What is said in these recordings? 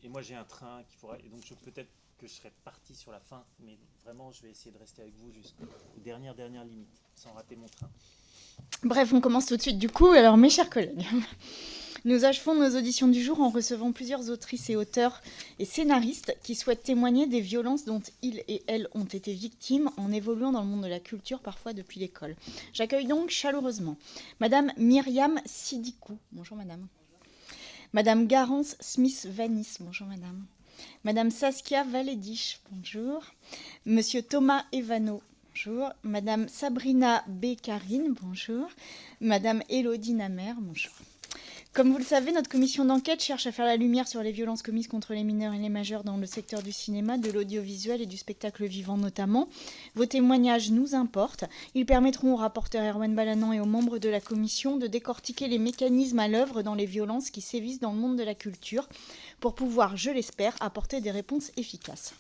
Et moi, j'ai un train qu'il faudra. Et donc, peut-être que je serai parti sur la fin, mais vraiment, je vais essayer de rester avec vous jusqu'aux dernières limites, sans rater mon train. Bref, on commence tout de suite du coup. Alors, mes chers collègues, nous achevons nos auditions du jour en recevant plusieurs autrices et auteurs et scénaristes qui souhaitent témoigner des violences dont ils et elles ont été victimes en évoluant dans le monde de la culture, parfois depuis l'école. J'accueille donc chaleureusement Madame Myriam Sidikou. Bonjour Madame. Madame Garance Smith-Vanis. Bonjour Madame. Madame Saskia Valédiche. Bonjour. Monsieur Thomas Evano. Bonjour. Madame Sabrina Bécarine, bonjour. Madame Élodie Namer, bonjour. Comme vous le savez, notre commission d'enquête cherche à faire la lumière sur les violences commises contre les mineurs et les majeurs dans le secteur du cinéma, de l'audiovisuel et du spectacle vivant notamment. Vos témoignages nous importent. Ils permettront au rapporteur Erwan Balanant et aux membres de la commission de décortiquer les mécanismes à l'œuvre dans les violences qui sévissent dans le monde de la culture pour pouvoir, je l'espère, apporter des réponses efficaces.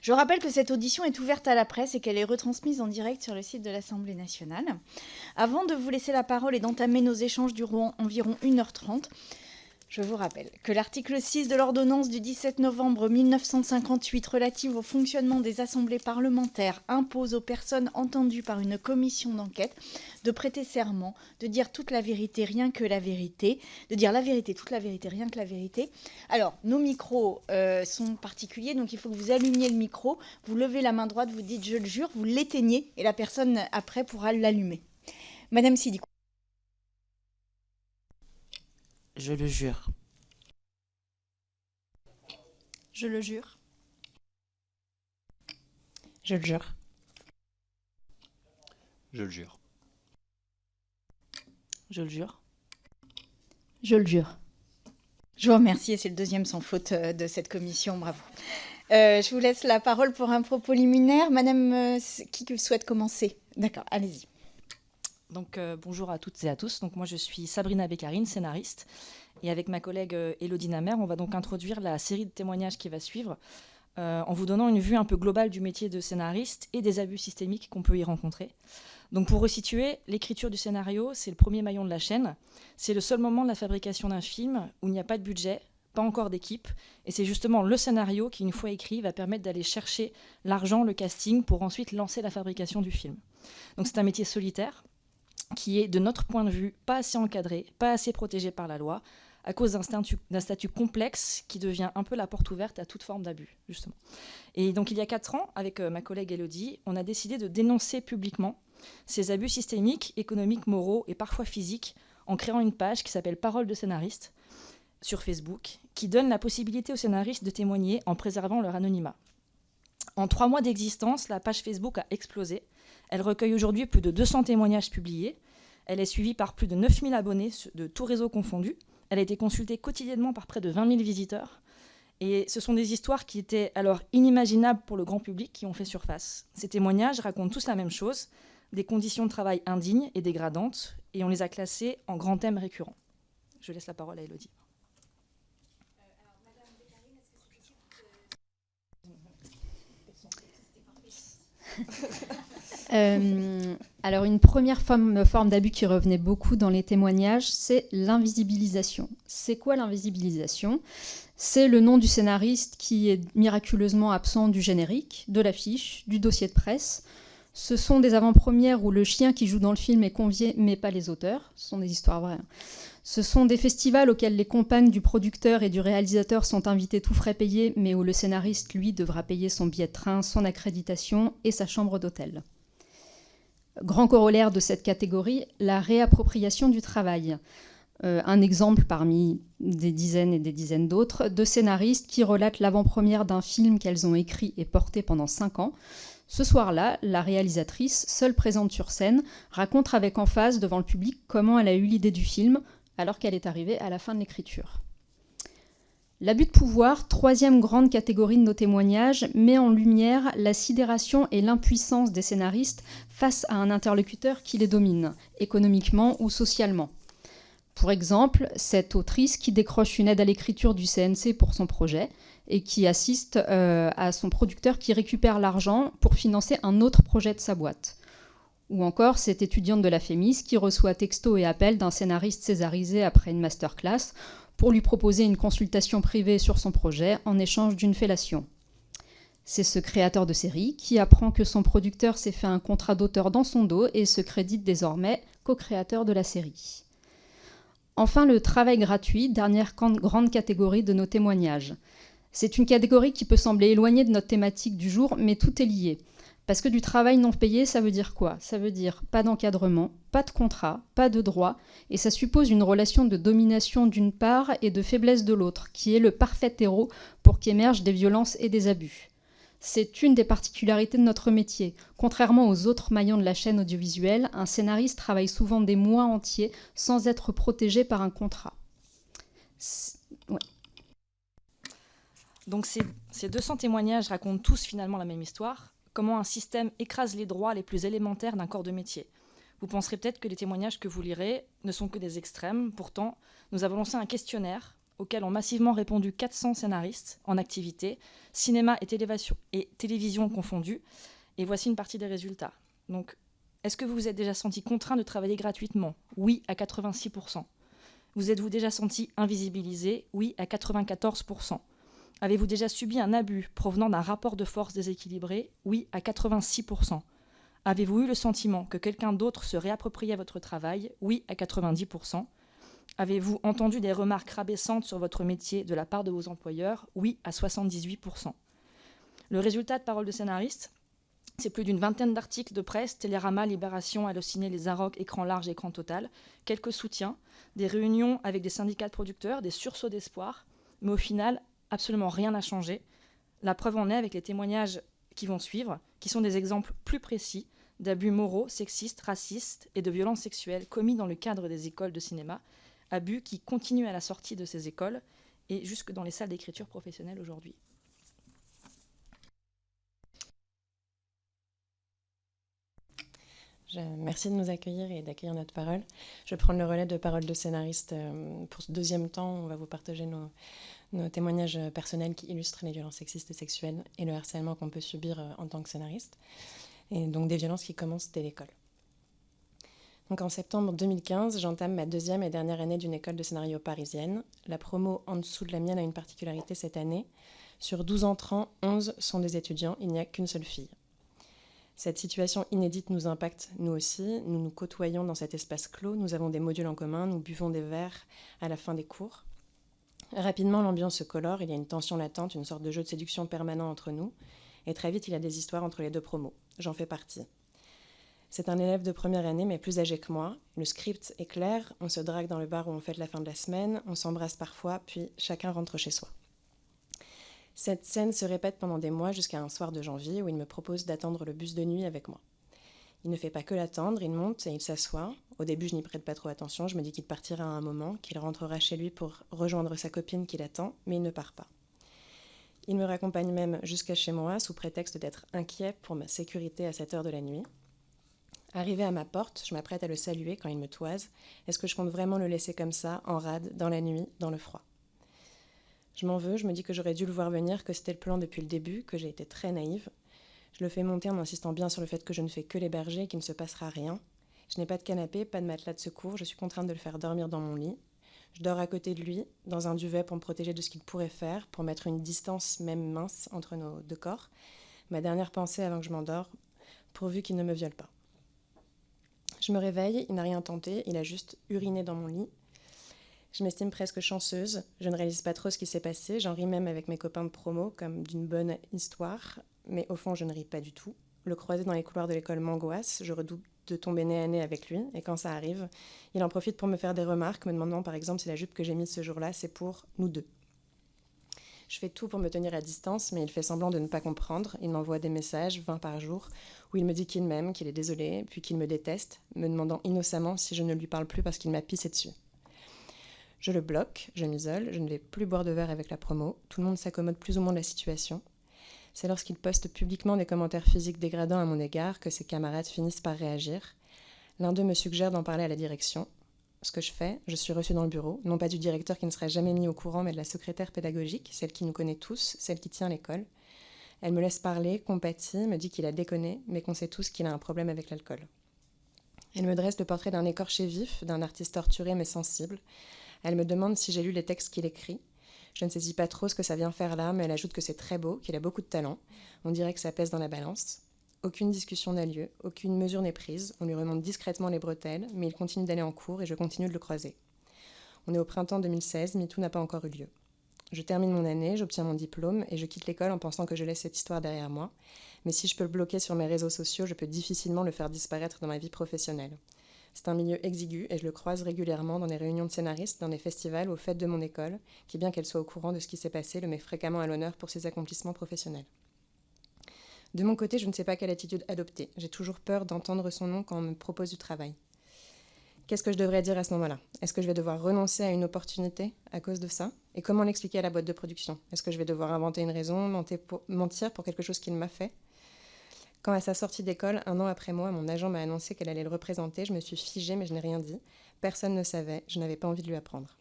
Je rappelle que cette audition est ouverte à la presse et qu'elle est retransmise en direct sur le site de l'Assemblée nationale. Avant de vous laisser la parole et d'entamer nos échanges durant environ 1h30, je vous rappelle que l'article 6 de l'ordonnance du 17 novembre 1958 relative au fonctionnement des assemblées parlementaires impose aux personnes entendues par une commission d'enquête de prêter serment, de dire toute la vérité, rien que la vérité, de dire la vérité, toute la vérité, rien que la vérité. Alors, nos micros sont particuliers, donc il faut que vous allumiez le micro, vous levez la main droite, vous dites « je le jure », vous l'éteignez et la personne après pourra l'allumer. Madame Sidikou. Je le jure. Je le jure. Je le jure. Je le jure. Je le jure. Je le jure. Je vous remercie et c'est le deuxième sans faute de cette commission, bravo. Je vous laisse la parole pour un propos liminaire. Madame, qui souhaite commencer? D'accord, allez-y. Donc bonjour à toutes et à tous. Donc moi je suis Sabrina Bécarine, scénariste. Et avec ma collègue Élodie Namer, on va donc introduire la série de témoignages qui va suivre en vous donnant une vue un peu globale du métier de scénariste et des abus systémiques qu'on peut y rencontrer. Donc pour resituer, l'écriture du scénario, c'est le premier maillon de la chaîne. C'est le seul moment de la fabrication d'un film où il n'y a pas de budget, pas encore d'équipe. Et c'est justement le scénario qui, une fois écrit, va permettre d'aller chercher l'argent, le casting, pour ensuite lancer la fabrication du film. Donc c'est un métier solitaire qui est, de notre point de vue, pas assez encadré, pas assez protégé par la loi, à cause d'un statut complexe qui devient un peu la porte ouverte à toute forme d'abus, justement. Et donc, il y a 4 ans, avec ma collègue Élodie, on a décidé de dénoncer publiquement ces abus systémiques, économiques, moraux et parfois physiques, en créant une page qui s'appelle Parole de scénariste sur Facebook, qui donne la possibilité aux scénaristes de témoigner en préservant leur anonymat. En 3 mois d'existence, la page Facebook a explosé. Elle recueille aujourd'hui plus de 200 témoignages publiés. Elle est suivie par plus de 9000 abonnés de tous réseaux confondus. Elle a été consultée quotidiennement par près de 20 000 visiteurs. Et ce sont des histoires qui étaient alors inimaginables pour le grand public qui ont fait surface. Ces témoignages racontent tous la même chose, des conditions de travail indignes et dégradantes, et on les a classés en grands thèmes récurrents. Je laisse la parole à Élodie. Alors une première forme d'abus qui revenait beaucoup dans les témoignages, c'est l'invisibilisation. C'est quoi l'invisibilisation? C'est le nom du scénariste qui est miraculeusement absent du générique, de l'affiche, du dossier de presse. Ce sont des avant-premières où le chien qui joue dans le film est convié, mais pas les auteurs. Ce sont des histoires vraies. Ce sont des festivals auxquels les compagnes du producteur et du réalisateur sont invitées tout frais payés, mais où le scénariste, lui, devra payer son billet de train, son accréditation et sa chambre d'hôtel. Grand corollaire de cette catégorie, la réappropriation du travail. Un exemple parmi des dizaines et des dizaines d'autres, de scénaristes qui relatent l'avant-première d'un film qu'elles ont écrit et porté pendant 5 ans. Ce soir-là, la réalisatrice, seule présente sur scène, raconte avec emphase devant le public comment elle a eu l'idée du film, alors qu'elle est arrivée à la fin de l'écriture. L'abus de pouvoir, 3e grande catégorie de nos témoignages, met en lumière la sidération et l'impuissance des scénaristes face à un interlocuteur qui les domine, économiquement ou socialement. Pour exemple, cette autrice qui décroche une aide à l'écriture du CNC pour son projet et qui assiste à son producteur qui récupère l'argent pour financer un autre projet de sa boîte. Ou encore cette étudiante de la FEMIS qui reçoit texto et appel d'un scénariste césarisé après une masterclass pour lui proposer une consultation privée sur son projet en échange d'une fellation. C'est ce créateur de série qui apprend que son producteur s'est fait un contrat d'auteur dans son dos et se crédite désormais co-créateur de la série. Enfin, le travail gratuit, dernière grande catégorie de nos témoignages. C'est une catégorie qui peut sembler éloignée de notre thématique du jour, mais tout est lié. Parce que du travail non payé, ça veut dire quoi? Ça veut dire pas d'encadrement, pas de contrat, pas de droit, et ça suppose une relation de domination d'une part et de faiblesse de l'autre, qui est le parfait terreau pour qu'émergent des violences et des abus. C'est une des particularités de notre métier. Contrairement aux autres maillons de la chaîne audiovisuelle, un scénariste travaille souvent des mois entiers sans être protégé par un contrat. Ouais. Donc ces 200 témoignages racontent tous finalement la même histoire, comment un système écrase les droits les plus élémentaires d'un corps de métier. Vous penserez peut-être que les témoignages que vous lirez ne sont que des extrêmes, pourtant nous avons lancé un questionnaire auquel ont massivement répondu 400 scénaristes en activité, cinéma et télévision confondus, et voici une partie des résultats. Donc, est-ce que vous vous êtes déjà senti contraint de travailler gratuitement? Oui, à 86%. Vous êtes-vous déjà senti invisibilisé? Oui, à 94%. Avez-vous déjà subi un abus provenant d'un rapport de force déséquilibré? Oui, à 86%. Avez-vous eu le sentiment que quelqu'un d'autre se réappropriait votre travail? Oui, à 90%. Avez-vous entendu des remarques rabaissantes sur votre métier de la part de vos employeurs? Oui, à 78%. Le résultat de Paroles de scénaristes, c'est plus d'une vingtaine d'articles de presse, Télérama, Libération, Allociné, Les Arocs, Écran large, Écran total, quelques soutiens, des réunions avec des syndicats de producteurs, des sursauts d'espoir, mais au final, absolument rien n'a changé. La preuve en est avec les témoignages qui vont suivre, qui sont des exemples plus précis d'abus moraux, sexistes, racistes et de violences sexuelles commis dans le cadre des écoles de cinéma, abus qui continuent à la sortie de ces écoles et jusque dans les salles d'écriture professionnelle aujourd'hui. Merci de nous accueillir et d'accueillir notre parole. Je vais prendre le relais de Paroles de scénaristes. Pour ce deuxième temps, on va vous partager nos témoignages personnels qui illustrent les violences sexistes et sexuelles et le harcèlement qu'on peut subir en tant que scénariste. Et donc des violences qui commencent dès l'école. Donc en septembre 2015, j'entame ma deuxième et dernière année d'une école de scénario parisienne. La promo en dessous de la mienne a une particularité cette année. Sur 12 entrants, 11 sont des étudiants, il n'y a qu'une seule fille. Cette situation inédite nous impacte nous aussi. Nous nous côtoyons dans cet espace clos, nous avons des modules en commun, nous buvons des verres à la fin des cours. Rapidement, l'ambiance se colore, il y a une tension latente, une sorte de jeu de séduction permanent entre nous. Et très vite, il y a des histoires entre les deux promos. J'en fais partie. C'est un élève de première année, mais plus âgé que moi. Le script est clair, on se drague dans le bar où on fête la fin de la semaine, on s'embrasse parfois, puis chacun rentre chez soi. Cette scène se répète pendant des mois jusqu'à un soir de janvier où il me propose d'attendre le bus de nuit avec moi. Il ne fait pas que l'attendre, il monte et il s'assoit. Au début, je n'y prête pas trop attention, je me dis qu'il partira à un moment, qu'il rentrera chez lui pour rejoindre sa copine qui l'attend, mais il ne part pas. Il me raccompagne même jusqu'à chez moi sous prétexte d'être inquiet pour ma sécurité à cette heure de la nuit. Arrivé à ma porte, je m'apprête à le saluer quand il me toise. Est-ce que je compte vraiment le laisser comme ça, en rade, dans la nuit, dans le froid? Je m'en veux, je me dis que j'aurais dû le voir venir, que c'était le plan depuis le début, que j'ai été très naïve. Je le fais monter en insistant bien sur le fait que je ne fais que l'héberger et qu'il ne se passera rien. Je n'ai pas de canapé, pas de matelas de secours, je suis contrainte de le faire dormir dans mon lit. Je dors à côté de lui, dans un duvet pour me protéger de ce qu'il pourrait faire, pour mettre une distance même mince entre nos deux corps. Ma dernière pensée avant que je m'endors, pourvu qu'il ne me viole pas. Je me réveille, il n'a rien tenté, il a juste uriné dans mon lit. Je m'estime presque chanceuse, je ne réalise pas trop ce qui s'est passé, j'en ris même avec mes copains de promo comme d'une bonne histoire, mais au fond je ne ris pas du tout. Le croiser dans les couloirs de l'école m'angoisse, je redoute de tomber nez à nez avec lui, et quand ça arrive, il en profite pour me faire des remarques, me demandant par exemple si la jupe que j'ai mise ce jour-là, c'est pour nous deux. Je fais tout pour me tenir à distance, mais il fait semblant de ne pas comprendre. Il m'envoie des messages, 20 par jour, où il me dit qu'il m'aime, qu'il est désolé, puis qu'il me déteste, me demandant innocemment si je ne lui parle plus parce qu'il m'a pissé dessus. Je le bloque, je m'isole, je ne vais plus boire de verre avec la promo, tout le monde s'accommode plus ou moins de la situation. C'est lorsqu'il poste publiquement des commentaires physiques dégradants à mon égard que ses camarades finissent par réagir. L'un d'eux me suggère d'en parler à la direction. Ce que je fais, je suis reçue dans le bureau, non pas du directeur qui ne serait jamais mis au courant, mais de la secrétaire pédagogique, celle qui nous connaît tous, celle qui tient l'école. Elle me laisse parler, compatit, me dit qu'il a déconné, mais qu'on sait tous qu'il a un problème avec l'alcool. Elle me dresse le portrait d'un écorché vif, d'un artiste torturé mais sensible, Elle me demande si j'ai lu les textes qu'il écrit. Je ne saisis pas trop ce que ça vient faire là, mais elle ajoute que c'est très beau, qu'il a beaucoup de talent. On dirait que ça pèse dans la balance. Aucune discussion n'a lieu, aucune mesure n'est prise. On lui remonte discrètement les bretelles, mais il continue d'aller en cours et je continue de le croiser. On est au printemps 2016, MeToo n'a pas encore eu lieu. Je termine mon année, j'obtiens mon diplôme et je quitte l'école en pensant que je laisse cette histoire derrière moi. Mais si je peux le bloquer sur mes réseaux sociaux, je peux difficilement le faire disparaître dans ma vie professionnelle. C'est un milieu exigu et je le croise régulièrement dans les réunions de scénaristes, dans les festivals ou aux fêtes de mon école, qui, bien qu'elle soit au courant de ce qui s'est passé, le met fréquemment à l'honneur pour ses accomplissements professionnels. De mon côté, je ne sais pas quelle attitude adopter. J'ai toujours peur d'entendre son nom quand on me propose du travail. Qu'est-ce que je devrais dire à ce moment-là ? Est-ce que je vais devoir renoncer à une opportunité à cause de ça ? Et comment l'expliquer à la boîte de production ? Est-ce que je vais devoir inventer une raison, mentir pour quelque chose qu'il m'a fait ? Quand à sa sortie d'école, 1 an après moi, mon agent m'a annoncé qu'elle allait le représenter, je me suis figée mais je n'ai rien dit. Personne ne savait, je n'avais pas envie de lui apprendre.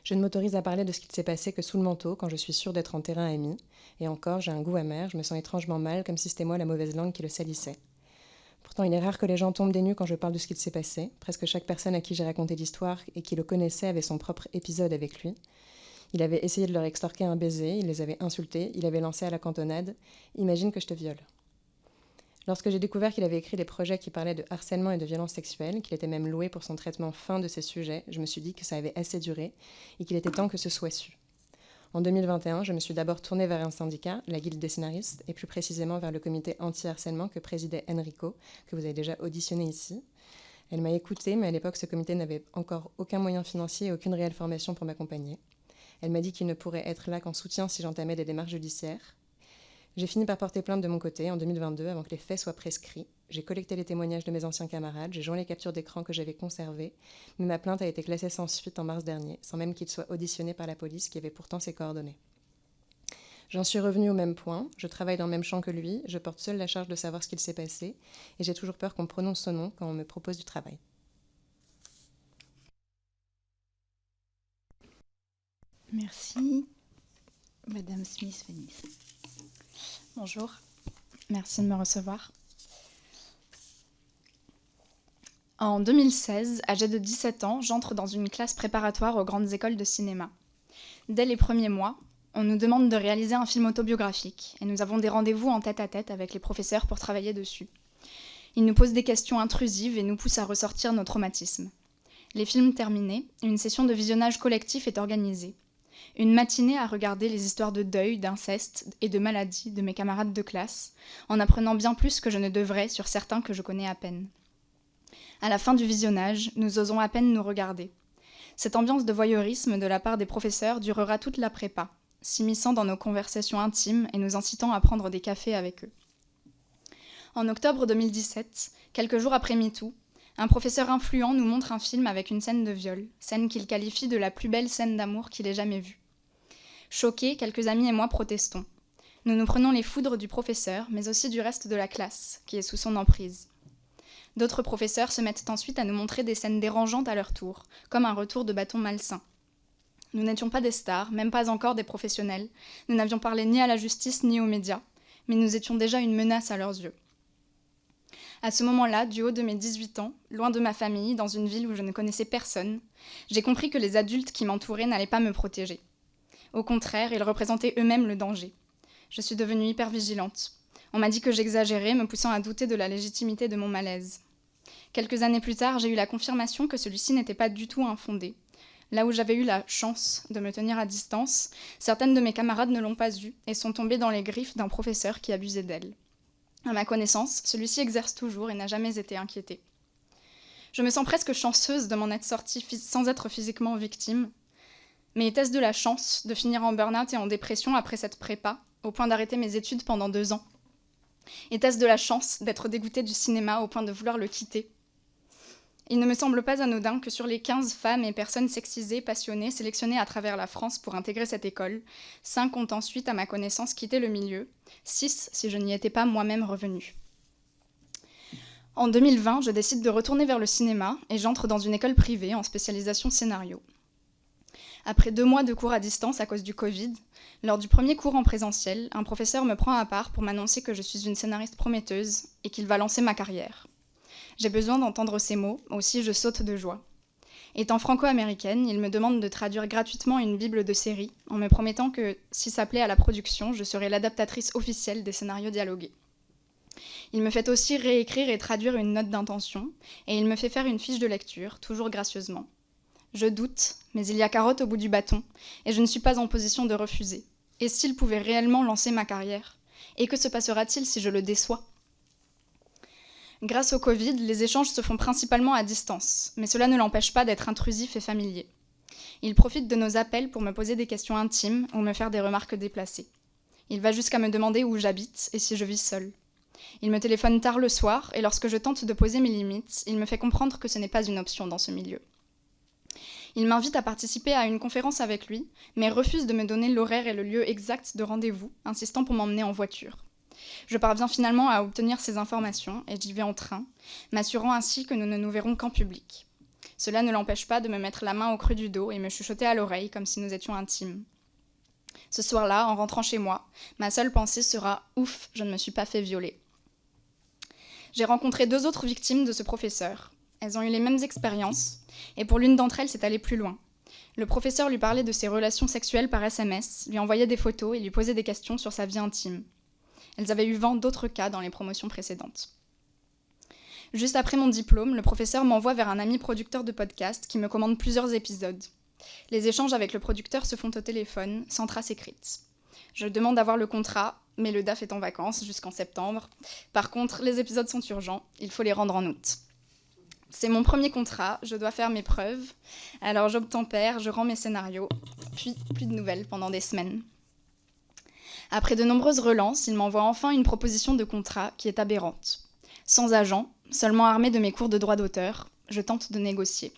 Je ne m'autorise à parler de ce qu'il s'est passé que sous le manteau, quand je suis sûre d'être en terrain ami. Et encore, j'ai un goût amer, je me sens étrangement mal, comme si c'était moi la mauvaise langue qui le salissait. Pourtant, il est rare que les gens tombent des nues quand je parle de ce qu'il s'est passé. Presque chaque personne à qui j'ai raconté l'histoire et qui le connaissait avait son propre épisode avec lui. Il avait essayé de leur extorquer un baiser, il les avait insultés, il avait lancé à la cantonade « Imagine que je te viole ». Lorsque j'ai découvert qu'il avait écrit des projets qui parlaient de harcèlement et de violence sexuelle, qu'il était même loué pour son traitement fin de ces sujets, je me suis dit que ça avait assez duré et qu'il était temps que ce soit su. En 2021, je me suis d'abord tournée vers un syndicat, la Guilde des scénaristes, et plus précisément vers le comité anti-harcèlement que présidait Enrico, que vous avez déjà auditionné ici. Elle m'a écoutée, mais à l'époque, ce comité n'avait encore aucun moyen financier et aucune réelle formation pour m'accompagner. Elle m'a dit qu'il ne pourrait être là qu'en soutien si j'entamais des démarches judiciaires. J'ai fini par porter plainte de mon côté en 2022 avant que les faits soient prescrits. J'ai collecté les témoignages de mes anciens camarades, j'ai joint les captures d'écran que j'avais conservées, mais ma plainte a été classée sans suite en mars dernier, sans même qu'il soit auditionné par la police qui avait pourtant ses coordonnées. J'en suis revenue au même point, je travaille dans le même champ que lui, je porte seule la charge de savoir ce qu'il s'est passé, et j'ai toujours peur qu'on me prononce son nom quand on me propose du travail. Merci. Madame Smith-Vénis. Bonjour, merci de me recevoir. En 2016, âgée de 17 ans, j'entre dans une classe préparatoire aux grandes écoles de cinéma. Dès les premiers mois, on nous demande de réaliser un film autobiographique et nous avons des rendez-vous en tête-à-tête avec les professeurs pour travailler dessus. Ils nous posent des questions intrusives et nous poussent à ressortir nos traumatismes. Les films terminés, une session de visionnage collectif est organisée. Une matinée à regarder les histoires de deuil, d'inceste et de maladie de mes camarades de classe, en apprenant bien plus que je ne devrais sur certains que je connais à peine. À la fin du visionnage, nous osons à peine nous regarder. Cette ambiance de voyeurisme de la part des professeurs durera toute la prépa, s'immisçant dans nos conversations intimes et nous incitant à prendre des cafés avec eux. En octobre 2017, quelques jours après MeToo, un professeur influent nous montre un film avec une scène de viol, scène qu'il qualifie de la plus belle scène d'amour qu'il ait jamais vue. Choqués, quelques amis et moi protestons. Nous nous prenons les foudres du professeur, mais aussi du reste de la classe, qui est sous son emprise. D'autres professeurs se mettent ensuite à nous montrer des scènes dérangeantes à leur tour, comme un retour de bâton malsain. Nous n'étions pas des stars, même pas encore des professionnels. Nous n'avions parlé ni à la justice ni aux médias, mais nous étions déjà une menace à leurs yeux. À ce moment-là, du haut de mes 18 ans, loin de ma famille, dans une ville où je ne connaissais personne, j'ai compris que les adultes qui m'entouraient n'allaient pas me protéger. Au contraire, ils représentaient eux-mêmes le danger. Je suis devenue hyper vigilante. On m'a dit que j'exagérais, me poussant à douter de la légitimité de mon malaise. Quelques années plus tard, j'ai eu la confirmation que celui-ci n'était pas du tout infondé. Là où j'avais eu la chance de me tenir à distance, certaines de mes camarades ne l'ont pas eu et sont tombées dans les griffes d'un professeur qui abusait d'elles. À ma connaissance, celui-ci exerce toujours et n'a jamais été inquiété. Je me sens presque chanceuse de m'en être sortie sans être physiquement victime. Mais était-ce de la chance de finir en burn-out et en dépression après cette prépa, au point d'arrêter mes études pendant 2 ans ? Était-ce de la chance d'être dégoûtée du cinéma au point de vouloir le quitter ? Il ne me semble pas anodin que sur les 15 femmes et personnes sexisées, passionnées, sélectionnées à travers la France pour intégrer cette école, 5 ont ensuite, à ma connaissance, quitté le milieu, 6 si je n'y étais pas moi-même revenue. En 2020, je décide de retourner vers le cinéma et j'entre dans une école privée en spécialisation scénario. Après 2 mois de cours à distance à cause du Covid, lors du premier cours en présentiel, un professeur me prend à part pour m'annoncer que je suis une scénariste prometteuse et qu'il va lancer ma carrière. J'ai besoin d'entendre ces mots, aussi je saute de joie. Étant franco-américaine, il me demande de traduire gratuitement une bible de série, en me promettant que, si ça plaît à la production, je serai l'adaptatrice officielle des scénarios dialogués. Il me fait aussi réécrire et traduire une note d'intention, et il me fait faire une fiche de lecture, toujours gracieusement. Je doute, mais il y a carotte au bout du bâton, et je ne suis pas en position de refuser. Et s'il pouvait réellement lancer ma carrière ? Et que se passera-t-il si je le déçois ? Grâce au Covid, les échanges se font principalement à distance, mais cela ne l'empêche pas d'être intrusif et familier. Il profite de nos appels pour me poser des questions intimes ou me faire des remarques déplacées. Il va jusqu'à me demander où j'habite et si je vis seule. Il me téléphone tard le soir et lorsque je tente de poser mes limites, il me fait comprendre que ce n'est pas une option dans ce milieu. Il m'invite à participer à une conférence avec lui, mais refuse de me donner l'horaire et le lieu exact de rendez-vous, insistant pour m'emmener en voiture. Je parviens finalement à obtenir ces informations et j'y vais en train, m'assurant ainsi que nous ne nous verrons qu'en public. Cela ne l'empêche pas de me mettre la main au creux du dos et me chuchoter à l'oreille comme si nous étions intimes. Ce soir-là, en rentrant chez moi, ma seule pensée sera « Ouf, je ne me suis pas fait violer ». J'ai rencontré 2 autres victimes de ce professeur. Elles ont eu les mêmes expériences, et pour l'une d'entre elles, c'est allé plus loin. Le professeur lui parlait de ses relations sexuelles par SMS, lui envoyait des photos et lui posait des questions sur sa vie intime. Elles avaient eu vent d'autres cas dans les promotions précédentes. Juste après mon diplôme, le professeur m'envoie vers un ami producteur de podcast qui me commande plusieurs épisodes. Les échanges avec le producteur se font au téléphone, sans trace écrite. Je demande d'avoir le contrat, mais le DAF est en vacances jusqu'en septembre. Par contre, les épisodes sont urgents, il faut les rendre en août. C'est mon premier contrat, je dois faire mes preuves. Alors j'obtempère, je rends mes scénarios, puis plus de nouvelles pendant des semaines. Après de nombreuses relances, il m'envoie enfin une proposition de contrat qui est aberrante. Sans agent, seulement armé de mes cours de droit d'auteur, je tente de négocier.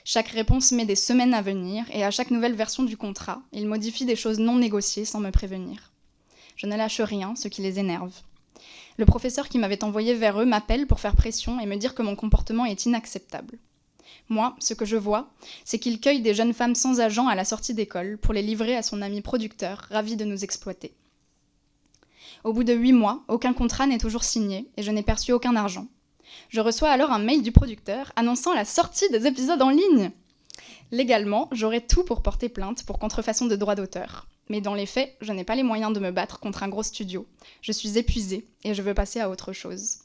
Chaque réponse met des semaines à venir, et à chaque nouvelle version du contrat, il modifie des choses non négociées sans me prévenir. Je ne lâche rien, ce qui les énerve. Le professeur qui m'avait envoyé vers eux m'appelle pour faire pression et me dire que mon comportement est inacceptable. Moi, ce que je vois, c'est qu'il cueille des jeunes femmes sans agent à la sortie d'école pour les livrer à son ami producteur, ravi de nous exploiter. Au bout de 8 mois, aucun contrat n'est toujours signé et je n'ai perçu aucun argent. Je reçois alors un mail du producteur annonçant la sortie des épisodes en ligne. Légalement, j'aurais tout pour porter plainte pour contrefaçon de droit d'auteur. Mais dans les faits, je n'ai pas les moyens de me battre contre un gros studio. Je suis épuisée et je veux passer à autre chose.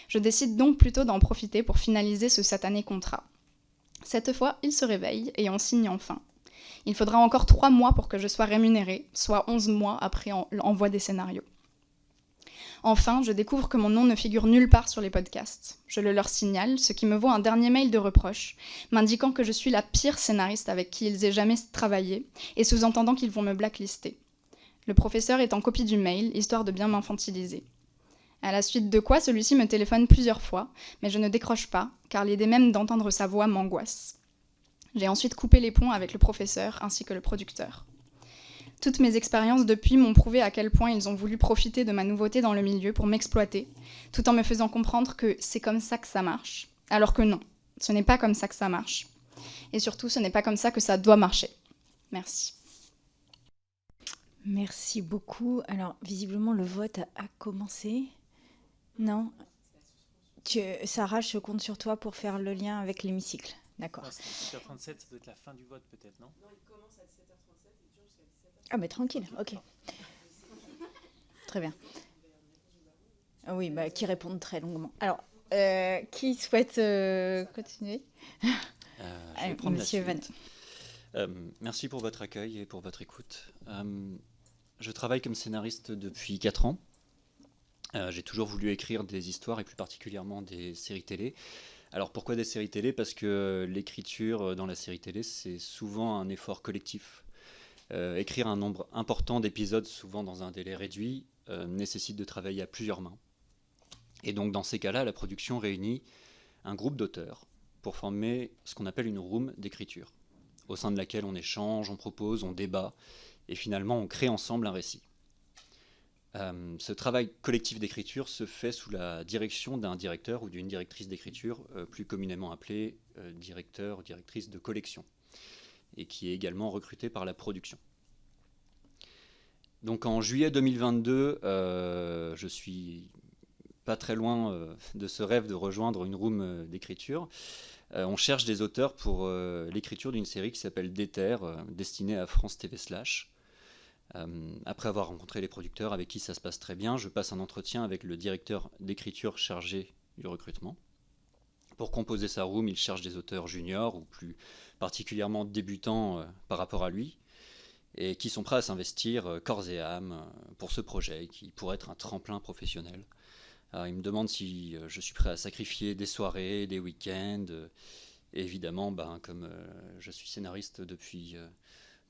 Je décide donc plutôt d'en profiter pour finaliser ce satané contrat. Cette fois, il se réveille et on signe enfin. Il faudra encore 3 mois pour que je sois rémunérée, soit 11 mois après l'envoi des scénarios. Enfin, je découvre que mon nom ne figure nulle part sur les podcasts. Je le leur signale, ce qui me vaut un dernier mail de reproche, m'indiquant que je suis la pire scénariste avec qui ils aient jamais travaillé, et sous-entendant qu'ils vont me blacklister. Le professeur est en copie du mail, histoire de bien m'infantiliser. À la suite de quoi, celui-ci me téléphone plusieurs fois, mais je ne décroche pas, car l'idée même d'entendre sa voix m'angoisse. J'ai ensuite coupé les ponts avec le professeur ainsi que le producteur. Toutes mes expériences depuis m'ont prouvé à quel point ils ont voulu profiter de ma nouveauté dans le milieu pour m'exploiter, tout en me faisant comprendre que c'est comme ça que ça marche, alors que non, ce n'est pas comme ça que ça marche. Et surtout, ce n'est pas comme ça que ça doit marcher. Merci. Merci beaucoup. Alors, visiblement, le vote a commencé. Non. Sarah, je compte sur toi pour faire le lien avec l'hémicycle. D'accord. Non, c'est 17h37, ça doit être la fin du vote peut-être, non ? Ah, mais tranquille, ok. Très bien. Ah oui, bah, qui répondent très longuement. Alors, qui souhaite continuer ? Je vais prendre Monsieur la suite. Merci pour votre accueil et pour votre écoute. Je travaille comme scénariste depuis 4 ans. J'ai toujours voulu écrire des histoires et plus particulièrement des séries télé. Alors pourquoi des séries télé ? Parce que l'écriture dans la série télé, c'est souvent un effort collectif. Écrire un nombre important d'épisodes, souvent dans un délai réduit, nécessite de travailler à plusieurs mains. Et donc dans ces cas-là, la production réunit un groupe d'auteurs pour former ce qu'on appelle une room d'écriture, au sein de laquelle on échange, on propose, on débat, et finalement on crée ensemble un récit. Ce travail collectif d'écriture se fait sous la direction d'un directeur ou d'une directrice d'écriture, plus communément appelée directeur ou directrice de collection, et qui est également recruté par la production. Donc en juillet 2022, je suis pas très loin de ce rêve de rejoindre une room d'écriture. On cherche des auteurs pour l'écriture d'une série qui s'appelle Déter, destinée à France TV Slash. Après avoir rencontré les producteurs avec qui ça se passe très bien, je passe un entretien avec le directeur d'écriture chargé du recrutement. Pour composer sa room, il cherche des auteurs juniors ou plus particulièrement débutants par rapport à lui, et qui sont prêts à s'investir corps et âme pour ce projet qui pourrait être un tremplin professionnel. Alors, il me demande si je suis prêt à sacrifier des soirées, des week-ends, et évidemment, comme je suis scénariste depuis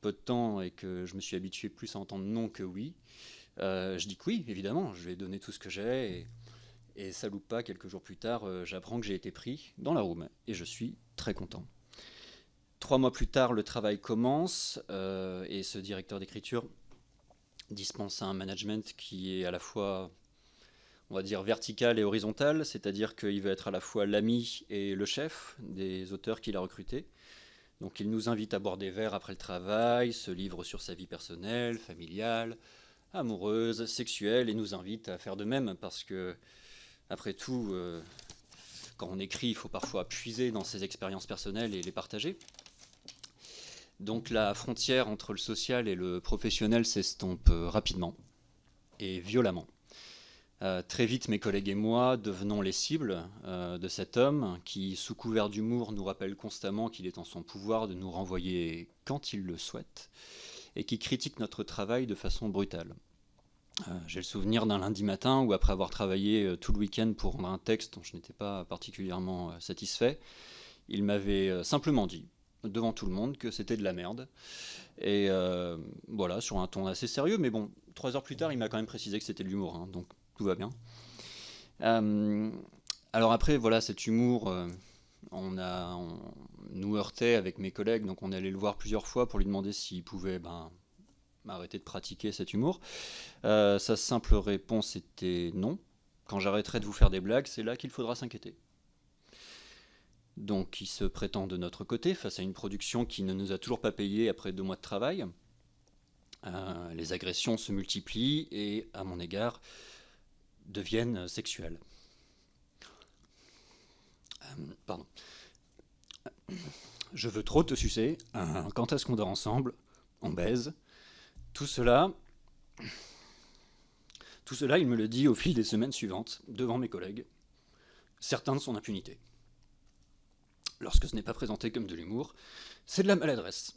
peu de temps et que je me suis habitué plus à entendre non que oui, je dis que oui, évidemment, je vais donner tout ce que j'ai, et ça loupe pas, quelques jours plus tard, j'apprends que j'ai été pris dans la room, et je suis très content. 3 mois plus tard, le travail commence, et ce directeur d'écriture dispense un management qui est à la fois, on va dire, vertical et horizontal, c'est-à-dire qu'il veut être à la fois l'ami et le chef des auteurs qu'il a recrutés. Donc il nous invite à boire des verres après le travail, se livre sur sa vie personnelle, familiale, amoureuse, sexuelle, et nous invite à faire de même, parce que, après tout, quand on écrit, il faut parfois puiser dans ses expériences personnelles et les partager. Donc la frontière entre le social et le professionnel s'estompe rapidement et violemment. Très vite, mes collègues et moi devenons les cibles de cet homme qui, sous couvert d'humour, nous rappelle constamment qu'il est en son pouvoir de nous renvoyer quand il le souhaite et qui critique notre travail de façon brutale. J'ai le souvenir d'un lundi matin où, après avoir travaillé tout le week-end pour rendre un texte dont je n'étais pas particulièrement satisfait, il m'avait simplement dit, devant tout le monde, que c'était de la merde. Et voilà, sur un ton assez sérieux, mais bon, 3 heures plus tard, il m'a quand même précisé que c'était de l'humour, hein, donc tout va bien. Alors après, voilà, cet humour, on nous heurtait avec mes collègues, donc on allait le voir plusieurs fois pour lui demander s'il pouvait m'arrêter de pratiquer cet humour. Sa simple réponse était non. Quand j'arrêterai de vous faire des blagues, c'est là qu'il faudra s'inquiéter. Donc il se prétend de notre côté face à une production qui ne nous a toujours pas payé après 2 mois de travail. Les agressions se multiplient et, à mon égard, deviennent sexuelles. Pardon. Je veux trop te sucer. Quand est-ce qu'on dort ensemble? On baise. Tout cela, il me le dit au fil des semaines suivantes, devant mes collègues, certains de son impunité. Lorsque ce n'est pas présenté comme de l'humour, c'est de la maladresse.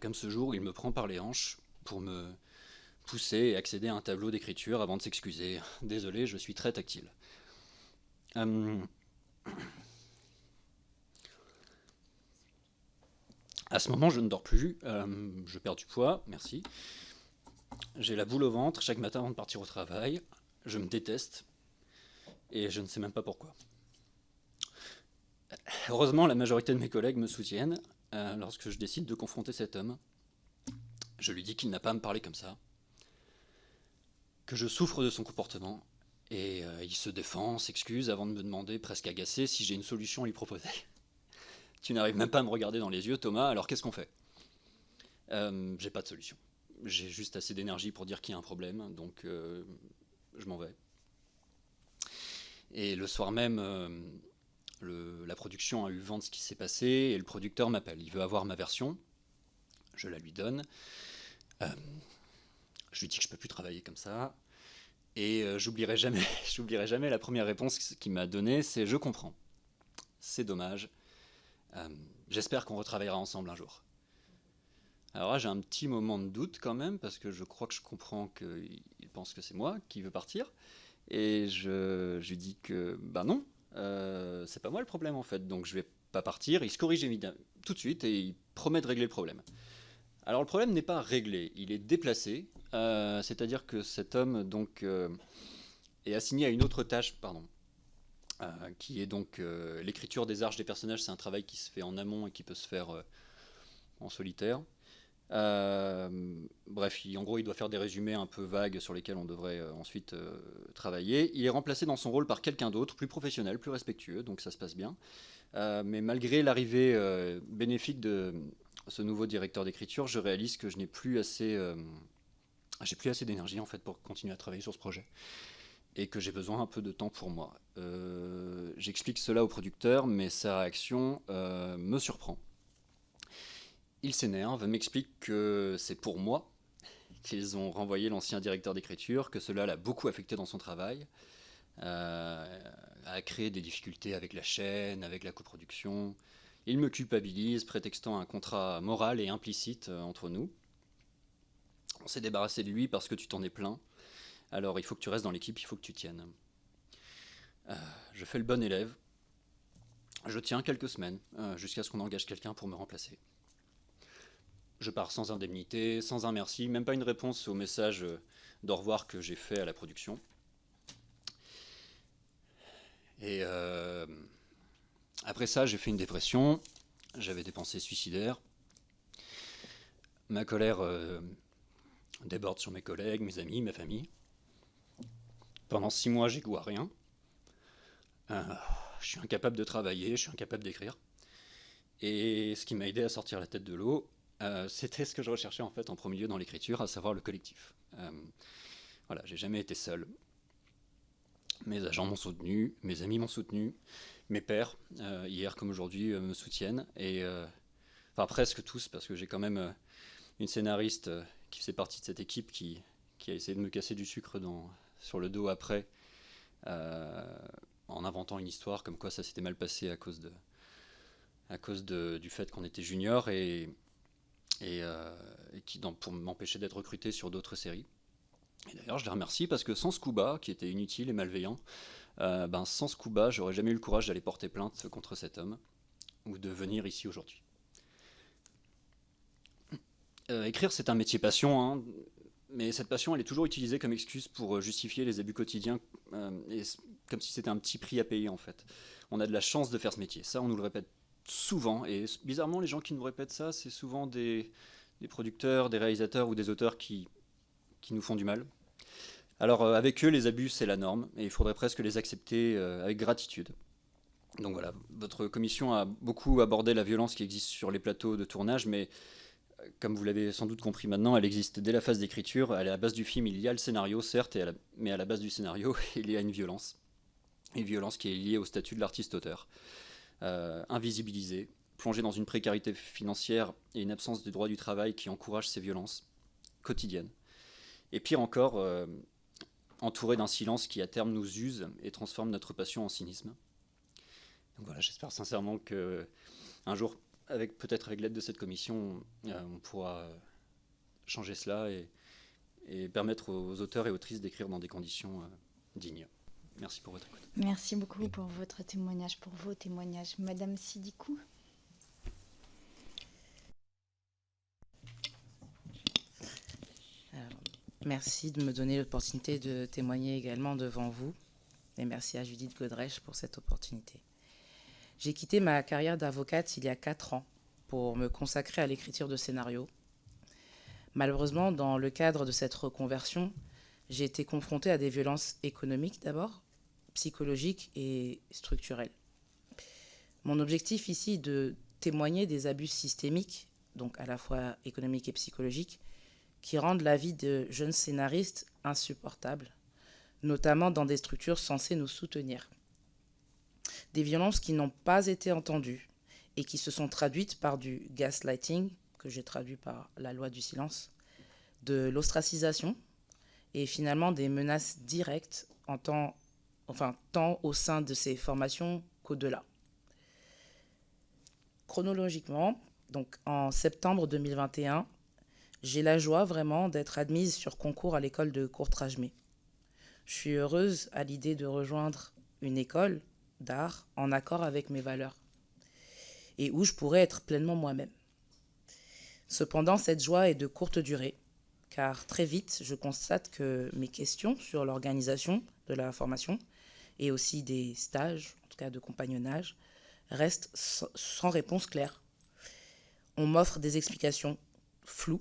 Comme ce jour où il me prend par les hanches pour me pousser et accéder à un tableau d'écriture avant de s'excuser. Désolé, je suis très tactile. À ce moment, je ne dors plus, je perds du poids, merci. J'ai la boule au ventre chaque matin avant de partir au travail. Je me déteste et je ne sais même pas pourquoi. Heureusement, la majorité de mes collègues me soutiennent lorsque je décide de confronter cet homme. Je lui dis qu'il n'a pas à me parler comme ça, que je souffre de son comportement, et il se défend, s'excuse avant de me demander, presque agacé, si j'ai une solution à lui proposer. Tu n'arrives même pas à me regarder dans les yeux, Thomas, alors qu'est-ce qu'on fait? J'ai pas de solution. J'ai juste assez d'énergie pour dire qu'il y a un problème, donc je m'en vais. Et le soir même, la production a eu vent de ce qui s'est passé, et le producteur m'appelle. Il veut avoir ma version, je la lui donne. Je lui dis que je peux plus travailler comme ça, et j'oublierai jamais la première réponse qu'il m'a donnée, c'est « je comprends, c'est dommage, j'espère qu'on retravaillera ensemble un jour ». Alors là, j'ai un petit moment de doute quand même, parce que je crois que je comprends qu'il pense que c'est moi qui veux partir, et je lui dis que non, c'est pas moi le problème en fait, donc je vais pas partir. Il se corrige évidemment tout de suite et il promet de régler le problème. Alors le problème n'est pas réglé, il est déplacé, c'est-à-dire que cet homme donc est assigné à une autre tâche, qui est donc l'écriture des arches des personnages. C'est un travail qui se fait en amont et qui peut se faire en solitaire. Bref, en gros, il doit faire des résumés un peu vagues sur lesquels on devrait ensuite travailler. Il est remplacé dans son rôle par quelqu'un d'autre, plus professionnel, plus respectueux, donc ça se passe bien. Mais malgré l'arrivée bénéfique de ce nouveau directeur d'écriture, je réalise que je n'ai plus assez, j'ai plus assez d'énergie en fait pour continuer à travailler sur ce projet. et que j'ai besoin un peu de temps pour moi. J'explique cela au producteur, mais sa réaction me surprend. Il s'énerve, m'explique que c'est pour moi qu'ils ont renvoyé l'ancien directeur d'écriture, que cela l'a beaucoup affecté dans son travail, a créé des difficultés avec la chaîne, avec la coproduction. Il me culpabilise, prétextant un contrat moral et implicite entre nous. On s'est débarrassé de lui parce que tu t'en es plaint. Alors il faut que tu restes dans l'équipe, il faut que tu tiennes. Je fais le bon élève. Je tiens quelques semaines, jusqu'à ce qu'on engage quelqu'un pour me remplacer. Je pars sans indemnité, sans un merci, même pas une réponse au message d'au revoir que j'ai fait à la production. Et après ça, j'ai fait une dépression. J'avais des pensées suicidaires. Ma colère déborde sur mes collègues, mes amis, ma famille. Pendant 6 mois, j'ai goût à rien. Je suis incapable de travailler, je suis incapable d'écrire. Et ce qui m'a aidé à sortir la tête de l'eau, c'était ce que je recherchais en fait en premier lieu dans l'écriture, à savoir le collectif. Voilà, j'ai jamais été seul. Mes agents m'ont soutenu, mes amis m'ont soutenu, mes pairs, hier comme aujourd'hui, me soutiennent. Et enfin presque tous, parce que j'ai quand même une scénariste qui faisait partie de cette équipe qui a essayé de me casser du sucre sur le dos après, en inventant une histoire comme quoi ça s'était mal passé à cause du fait qu'on était junior et qui pour m'empêcher d'être recruté sur d'autres séries. Et d'ailleurs, je les remercie parce que sans Scuba, qui était inutile et malveillant, sans Scuba, j'aurais jamais eu le courage d'aller porter plainte contre cet homme ou de venir ici aujourd'hui. Écrire, c'est un métier passion, hein, mais cette passion, elle est toujours utilisée comme excuse pour justifier les abus quotidiens, comme si c'était un petit prix à payer en fait. On a de la chance de faire ce métier, ça on nous le répète souvent, et bizarrement les gens qui nous répètent ça, c'est souvent des producteurs, des réalisateurs ou des auteurs qui nous font du mal. Alors avec eux, les abus, c'est la norme, et il faudrait presque les accepter avec gratitude. Donc voilà, votre commission a beaucoup abordé la violence qui existe sur les plateaux de tournage, mais comme vous l'avez sans doute compris maintenant, elle existe dès la phase d'écriture. À la base du film, il y a le scénario, certes, mais à la base du scénario, il y a une violence qui est liée au statut de l'artiste-auteur. Invisibilisé, plongé dans une précarité financière et une absence de droit du travail qui encourage ces violences quotidiennes. Et pire encore, entouré d'un silence qui à terme nous use et transforme notre passion en cynisme. Donc voilà, j'espère sincèrement qu'un jour, peut-être avec l'aide de cette commission, on pourra changer cela et permettre aux auteurs et autrices d'écrire dans des conditions dignes. Merci pour votre écoute. Merci beaucoup pour votre témoignage, pour vos témoignages. Madame Sidikou. Merci de me donner l'opportunité de témoigner également devant vous. Et merci à Judith Godrèche pour cette opportunité. J'ai quitté ma carrière d'avocate il y a 4 ans pour me consacrer à l'écriture de scénarios. Malheureusement, dans le cadre de cette reconversion, j'ai été confrontée à des violences économiques d'abord, psychologiques et structurelles. Mon objectif ici est de témoigner des abus systémiques, donc à la fois économiques et psychologiques, qui rendent la vie de jeunes scénaristes insupportable, notamment dans des structures censées nous soutenir. Des violences qui n'ont pas été entendues et qui se sont traduites par du gaslighting, que j'ai traduit par la loi du silence, de l'ostracisation et finalement des menaces directes tant au sein de ces formations qu'au-delà. Chronologiquement, donc en septembre 2021, j'ai la joie vraiment d'être admise sur concours à l'école de Courtrajmé. Je suis heureuse à l'idée de rejoindre une école d'art en accord avec mes valeurs et où je pourrais être pleinement moi-même. Cependant, cette joie est de courte durée, car très vite, je constate que mes questions sur l'organisation de la formation et aussi des stages, en tout cas de compagnonnage, restent sans réponse claire. On m'offre des explications floues,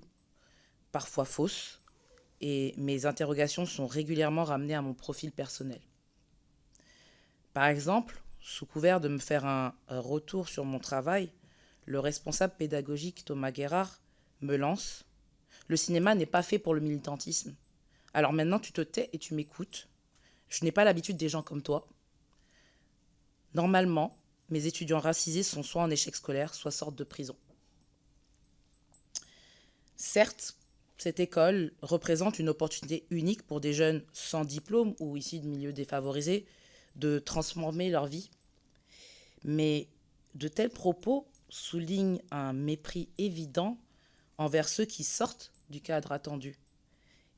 parfois fausses, et mes interrogations sont régulièrement ramenées à mon profil personnel. Par exemple, sous couvert de me faire un retour sur mon travail, le responsable pédagogique Thomas Guérard me lance « Le cinéma n'est pas fait pour le militantisme. Alors maintenant, tu te tais et tu m'écoutes. Je n'ai pas l'habitude des gens comme toi. Normalement, mes étudiants racisés sont soit en échec scolaire, soit sortent de prison. Certes, cette école représente une opportunité unique pour des jeunes sans diplôme ou issus de milieux défavorisés de transformer leur vie. Mais de tels propos soulignent un mépris évident envers ceux qui sortent du cadre attendu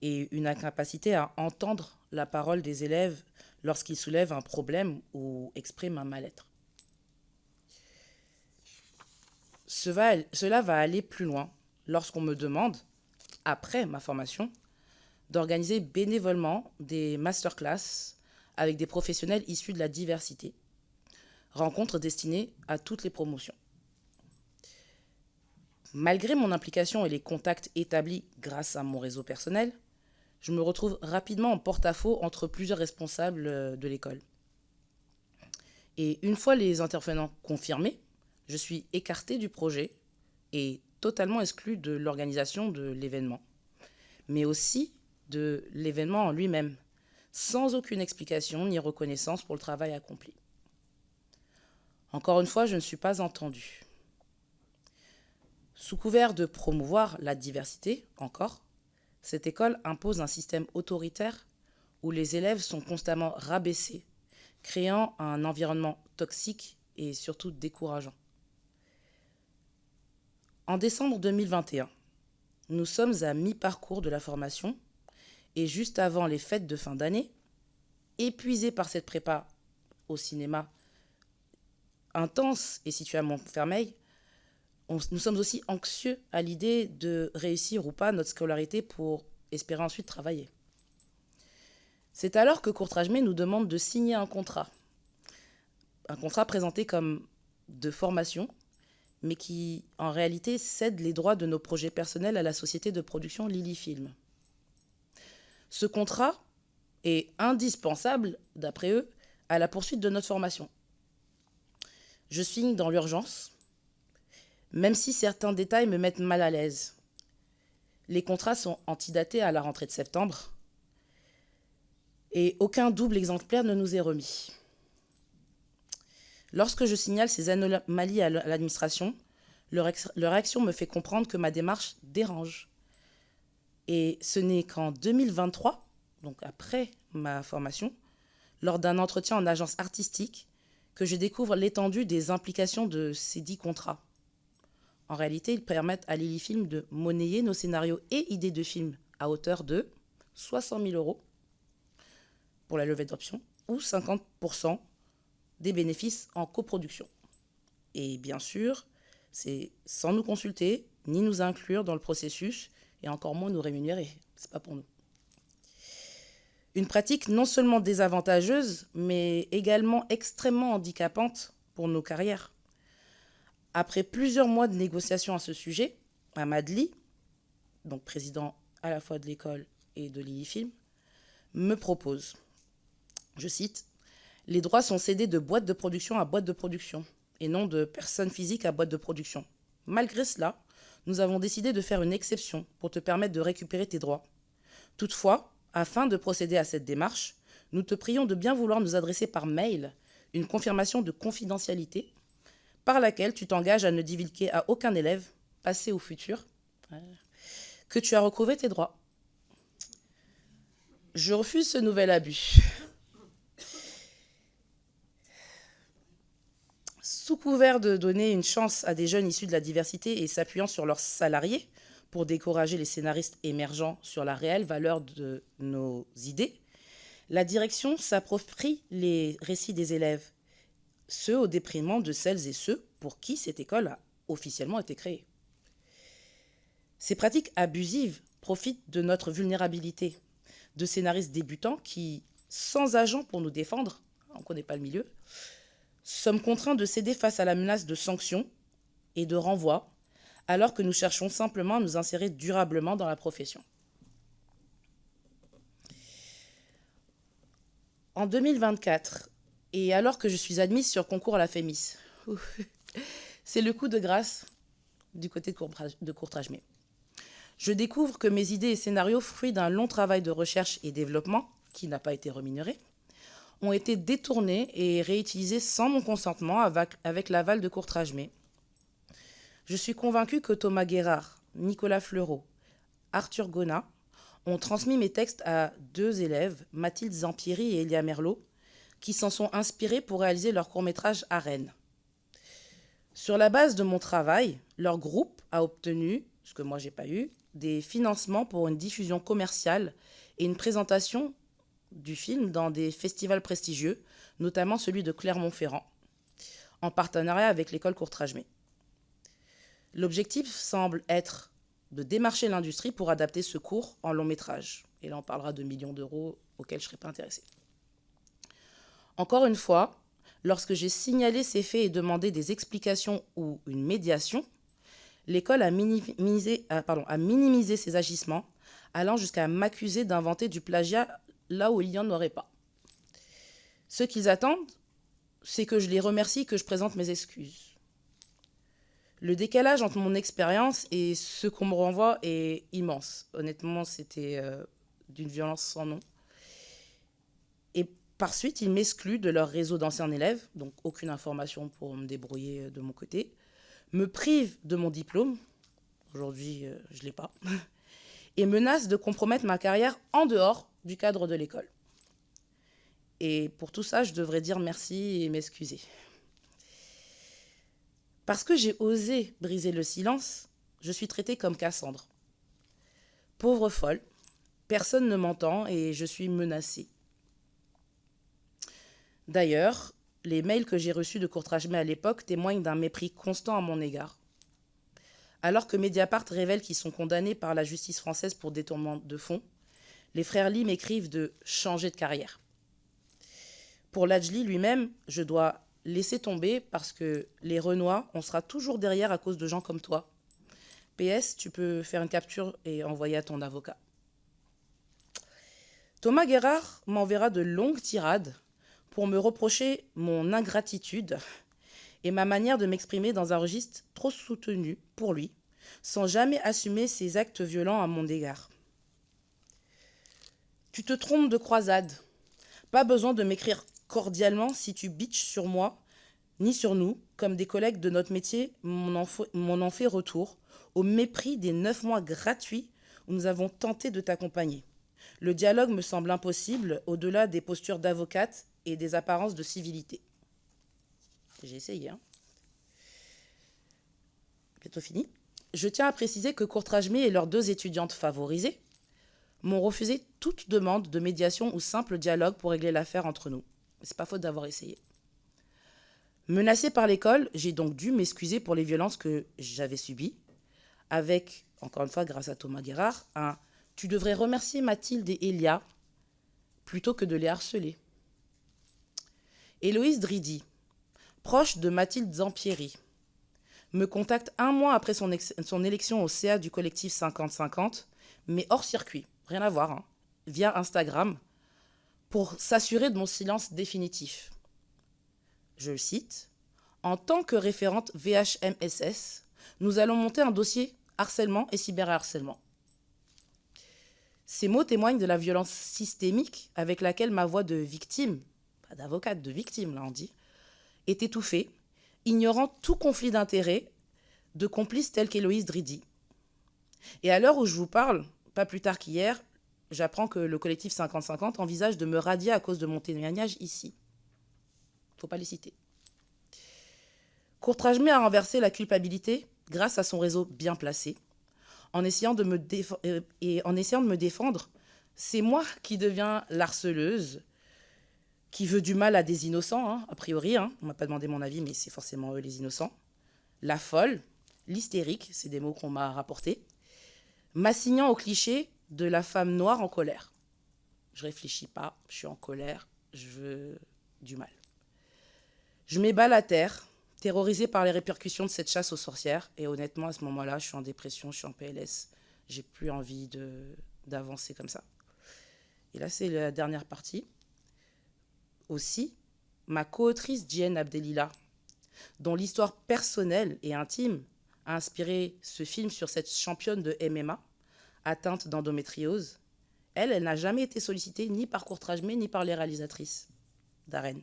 et une incapacité à entendre la parole des élèves lorsqu'ils soulèvent un problème ou expriment un mal-être. Cela va aller plus loin lorsqu'on me demande, après ma formation, d'organiser bénévolement des masterclass avec des professionnels issus de la diversité, rencontres destinées à toutes les promotions. Malgré mon implication et les contacts établis grâce à mon réseau personnel, je me retrouve rapidement en porte-à-faux entre plusieurs responsables de l'école. Et une fois les intervenants confirmés, je suis écartée du projet et totalement exclue de l'organisation de l'événement, mais aussi de l'événement en lui-même, sans aucune explication ni reconnaissance pour le travail accompli. Encore une fois, je ne suis pas entendue. Sous couvert de promouvoir la diversité, encore, cette école impose un système autoritaire où les élèves sont constamment rabaissés, créant un environnement toxique et surtout décourageant. En décembre 2021, nous sommes à mi-parcours de la formation et juste avant les fêtes de fin d'année, épuisés par cette prépa au cinéma intense et située à Montfermeil, nous sommes aussi anxieux à l'idée de réussir ou pas notre scolarité pour espérer ensuite travailler. C'est alors que Courtrajmé nous demande de signer un contrat présenté comme de formation, mais qui en réalité cède les droits de nos projets personnels à la société de production Lily Film. Ce contrat est indispensable, d'après eux, à la poursuite de notre formation. Je signe dans l'urgence, même si certains détails me mettent mal à l'aise. Les contrats sont antidatés à la rentrée de septembre et aucun double exemplaire ne nous est remis. Lorsque je signale ces anomalies à l'administration, leur réaction me fait comprendre que ma démarche dérange. Et ce n'est qu'en 2023, donc après ma formation, lors d'un entretien en agence artistique, que je découvre l'étendue des implications de ces 10 contrats. En réalité, ils permettent à Lily Film de monnayer nos scénarios et idées de films à hauteur de 60 000 € pour la levée d'options ou 50% des bénéfices en coproduction. Et bien sûr, c'est sans nous consulter, ni nous inclure dans le processus, et encore moins nous rémunérer. C'est pas pour nous. Une pratique non seulement désavantageuse, mais également extrêmement handicapante pour nos carrières. Après plusieurs mois de négociations à ce sujet, Ahmad Ly, donc président à la fois de l'école et de Lily Film, me propose, je cite, « Les droits sont cédés de boîte de production à boîte de production, et non de personne physique à boîte de production. Malgré cela, nous avons décidé de faire une exception pour te permettre de récupérer tes droits. Toutefois, afin de procéder à cette démarche, nous te prions de bien vouloir nous adresser par mail une confirmation de confidentialité par laquelle tu t'engages à ne divulguer à aucun élève, passé ou futur, que tu as recouvré tes droits. » Je refuse ce nouvel abus. Sous couvert de donner une chance à des jeunes issus de la diversité et s'appuyant sur leurs salariés pour décourager les scénaristes émergents sur la réelle valeur de nos idées, la direction s'approprie les récits des élèves, ceux au détriment de celles et ceux pour qui cette école a officiellement été créée. Ces pratiques abusives profitent de notre vulnérabilité, de scénaristes débutants qui, sans agent pour nous défendre, on ne connaît pas le milieu, sommes contraints de céder face à la menace de sanctions et de renvoi, alors que nous cherchons simplement à nous insérer durablement dans la profession. En 2024, et alors que je suis admise sur concours à la FEMIS, c'est le coup de grâce du côté de Courtrajmé. Je découvre que mes idées et scénarios, fruits d'un long travail de recherche et développement, qui n'a pas été rémunéré, ont été détournés et réutilisés sans mon consentement avec l'aval de Courtrajmé. Je suis convaincue que Thomas Guérard, Nicolas Fleureau, Arthur Gonat ont transmis mes textes à 2 élèves, Mathilde Zampieri et Elia Merlot, qui s'en sont inspirés pour réaliser leur court-métrage à Rennes. Sur la base de mon travail, leur groupe a obtenu, ce que moi j'ai pas eu, des financements pour une diffusion commerciale et une présentation du film dans des festivals prestigieux, notamment celui de Clermont-Ferrand, en partenariat avec l'école Courtrajmé. L'objectif semble être de démarcher l'industrie pour adapter ce cours en long métrage. Et là, on parlera de millions d'euros auxquels je ne serais pas intéressée. Encore une fois, lorsque j'ai signalé ces faits et demandé des explications ou une médiation, l'école a minimisé ces agissements, allant jusqu'à m'accuser d'inventer du plagiat là où il n'y en aurait pas. Ce qu'ils attendent, c'est que je les remercie, que je présente mes excuses. Le décalage entre mon expérience et ce qu'on me renvoie est immense. Honnêtement, c'était d'une violence sans nom. Et par suite, ils m'excluent de leur réseau d'anciens élèves, donc aucune information pour me débrouiller de mon côté, me privent de mon diplôme, aujourd'hui je ne l'ai pas, et menacent de compromettre ma carrière en dehors du cadre de l'école. Et pour tout ça, je devrais dire merci et m'excuser. Parce que j'ai osé briser le silence, je suis traitée comme Cassandre. Pauvre folle, personne ne m'entend et je suis menacée. D'ailleurs, les mails que j'ai reçus de Courtrajmé à l'époque témoignent d'un mépris constant à mon égard. Alors que Mediapart révèle qu'ils sont condamnés par la justice française pour détournement de fonds, les frères Lee m'écrivent de changer de carrière. Pour Lajli lui-même, je dois laisser tomber parce que les Renois, on sera toujours derrière à cause de gens comme toi. PS, tu peux faire une capture et envoyer à ton avocat. Thomas Guérard m'enverra de longues tirades pour me reprocher mon ingratitude et ma manière de m'exprimer dans un registre trop soutenu pour lui, sans jamais assumer ses actes violents à mon égard. Tu te trompes de croisade. Pas besoin de m'écrire cordialement si tu bitches sur moi, ni sur nous, comme des collègues de notre métier m'en ont fait retour, au mépris des 9 mois gratuits où nous avons tenté de t'accompagner. Le dialogue me semble impossible au-delà des postures d'avocate et des apparences de civilité. J'ai essayé, hein. Bientôt fini. Je tiens à préciser que Courtrajmé et leurs 2 étudiantes favorisées m'ont refusé toute demande de médiation ou simple dialogue pour régler l'affaire entre nous. C'est pas faute d'avoir essayé. Menacée par l'école, j'ai donc dû m'excuser pour les violences que j'avais subies, avec, encore une fois, grâce à Thomas Guérard, un « tu devrais remercier Mathilde et Elia plutôt que de les harceler ». Héloïse Dridi, proche de Mathilde Zampieri, me contacte 1 mois après son élection au CA du collectif 50-50, mais hors circuit, rien à voir, hein, via Instagram, pour s'assurer de mon silence définitif. Je le cite, « En tant que référente VHMSS, nous allons monter un dossier harcèlement et cyberharcèlement. » Ces mots témoignent de la violence systémique avec laquelle ma voix de victime, pas d'avocate, de victime, là on dit, est étouffée, ignorant tout conflit d'intérêts de complices tels qu'Héloïse Dridi. Et à l'heure où je vous parle, pas plus tard qu'hier, j'apprends que le collectif 50-50 envisage de me radier à cause de mon témoignage ici. Faut pas les citer. Courtrajmé a renversé la culpabilité grâce à son réseau bien placé. En essayant de me défendre, c'est moi qui deviens l'harceleuse, qui veut du mal à des innocents, hein, a priori. Hein. On ne m'a pas demandé mon avis, mais c'est forcément eux les innocents. La folle, l'hystérique, c'est des mots qu'on m'a rapportés, m'assignant au cliché de la femme noire en colère. Je réfléchis pas, je suis en colère, je veux du mal. Je m'ébats la terre, terrorisée par les répercussions de cette chasse aux sorcières. Et honnêtement, à ce moment-là, je suis en dépression, je suis en PLS. J'ai plus envie d'avancer comme ça. Et là, c'est la dernière partie. Aussi, ma co-autrice Diane Abdelila, dont l'histoire personnelle et intime a inspiré ce film sur cette championne de MMA, atteinte d'endométriose, elle n'a jamais été sollicitée ni par Courtrajmé ni par les réalisatrices. d'Arène.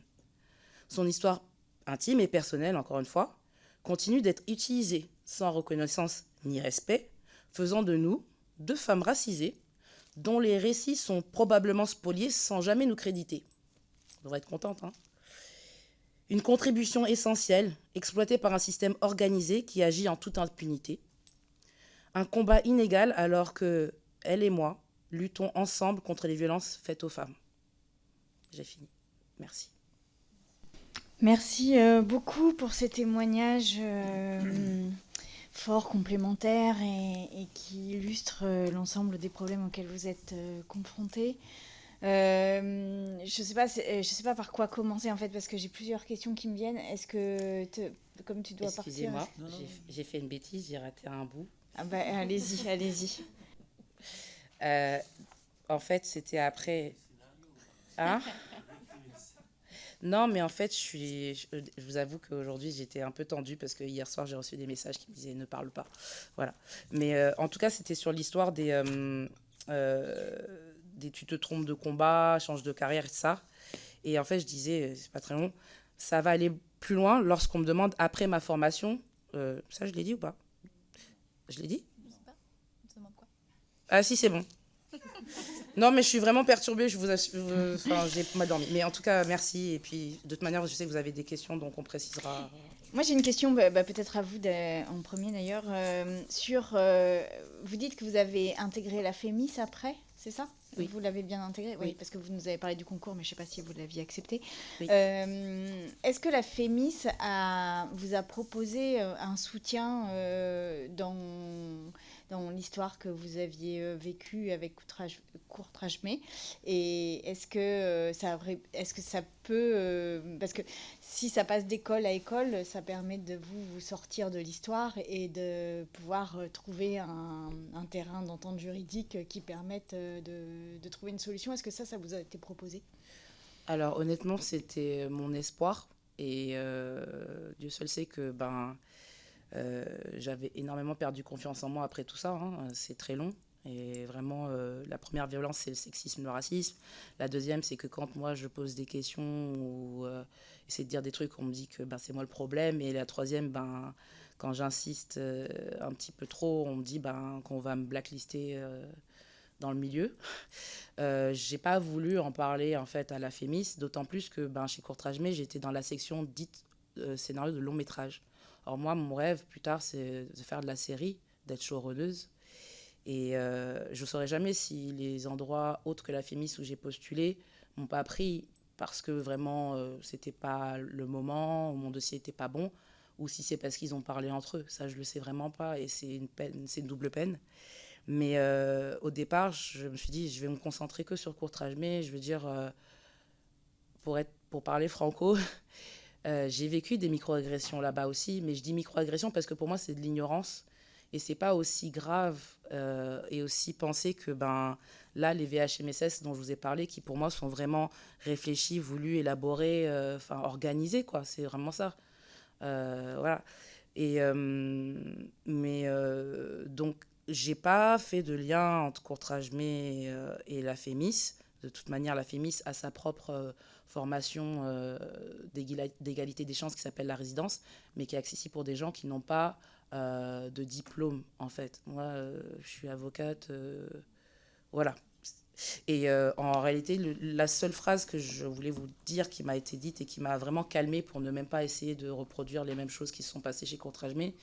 Son histoire intime et personnelle, encore une fois, continue d'être utilisée sans reconnaissance ni respect, faisant de nous deux femmes racisées dont les récits sont probablement spoliés sans jamais nous créditer. On devrait être contente, hein. Une contribution essentielle, exploitée par un système organisé qui agit en toute impunité. Un combat inégal alors que elle et moi luttons ensemble contre les violences faites aux femmes. J'ai fini. Merci. Merci beaucoup pour ces témoignages forts, complémentaires et qui illustrent l'ensemble des problèmes auxquels vous êtes confrontés. Je sais pas par quoi commencer en fait parce que j'ai plusieurs questions qui me viennent. Est-ce que comme tu dois partir. Excusez-moi, j'ai fait une bêtise, j'ai raté un bout. Ah bah allez-y. En fait, c'était après. Hein? Non, mais en fait, je vous avoue qu'aujourd'hui, j'étais un peu tendue parce que hier soir, j'ai reçu des messages qui me disaient ne parle pas. Voilà. Mais en tout cas, c'était sur l'histoire des tu te trompes de combat, change de carrière et ça. Et en fait, je disais, c'est pas très long, ça va aller plus loin lorsqu'on me demande après ma formation. Ça, je l'ai dit ou pas? Je l'ai dit? Je sais pas. On te demande quoi? Ah si, c'est bon. Non, mais je suis vraiment perturbée, enfin, j'ai mal dormi. Mais en tout cas, merci. Et puis, de toute manière, je sais que vous avez des questions, donc on précisera. Moi, j'ai une question, peut-être à vous en premier d'ailleurs, vous dites que vous avez intégré la FEMIS après, c'est ça? Oui. Vous l'avez bien intégré? Oui, Oui. parce que vous nous avez parlé du concours, mais je ne sais pas si vous l'aviez accepté. Oui. Est-ce que la FEMIS vous a proposé un soutien dans l'histoire que vous aviez vécue avec Courtrajmé? Et est-ce que ça peut... parce que si ça passe d'école à école, ça permet de vous sortir de l'histoire et de pouvoir trouver un terrain d'entente juridique qui permette de trouver une solution. Est-ce que ça vous a été proposé? Alors, honnêtement, c'était mon espoir. Et Dieu seul sait que j'avais énormément perdu confiance en moi après tout ça. Hein. C'est très long. Et vraiment, la première violence, c'est le sexisme, le racisme. La deuxième, c'est que quand moi, je pose des questions ou essaie de dire des trucs, on me dit que c'est moi le problème. Et la troisième, quand j'insiste un petit peu trop, on me dit qu'on va me blacklister dans le milieu. J'ai pas voulu en parler en fait à la FEMIS, d'autant plus que chez Courtrajmé, j'étais dans la section dite scénario de long métrage. Alors moi, mon rêve plus tard, c'est de faire de la série, d'être showrunneuse. Et je ne saurais jamais si les endroits autres que la FEMIS où j'ai postulé m'ont pas pris parce que vraiment c'était pas le moment, mon dossier était pas bon, ou si c'est parce qu'ils ont parlé entre eux. Ça, je le sais vraiment pas et c'est une peine, c'est une double peine. Mais au départ, je me suis dit, je vais me concentrer que sur Courtrajmé. Je veux dire, pour parler franco, j'ai vécu des microagressions là-bas aussi, mais je dis microagressions parce que pour moi, c'est de l'ignorance. Et c'est pas aussi grave et aussi pensé que là, les VHMSS dont je vous ai parlé, qui pour moi sont vraiment réfléchis, voulus, élaborés, organisés, quoi. C'est vraiment ça. Voilà. Et, donc, j'ai pas fait de lien entre Courtrajmé et la FEMIS. De toute manière, la FEMIS a sa propre formation d'égalité des chances qui s'appelle la résidence, mais qui est accessible pour des gens qui n'ont pas de diplôme, en fait. Moi, je suis avocate, voilà. Et en réalité, la seule phrase que je voulais vous dire qui m'a été dite et qui m'a vraiment calmée pour ne même pas essayer de reproduire les mêmes choses qui se sont passées chez Courtrajmé,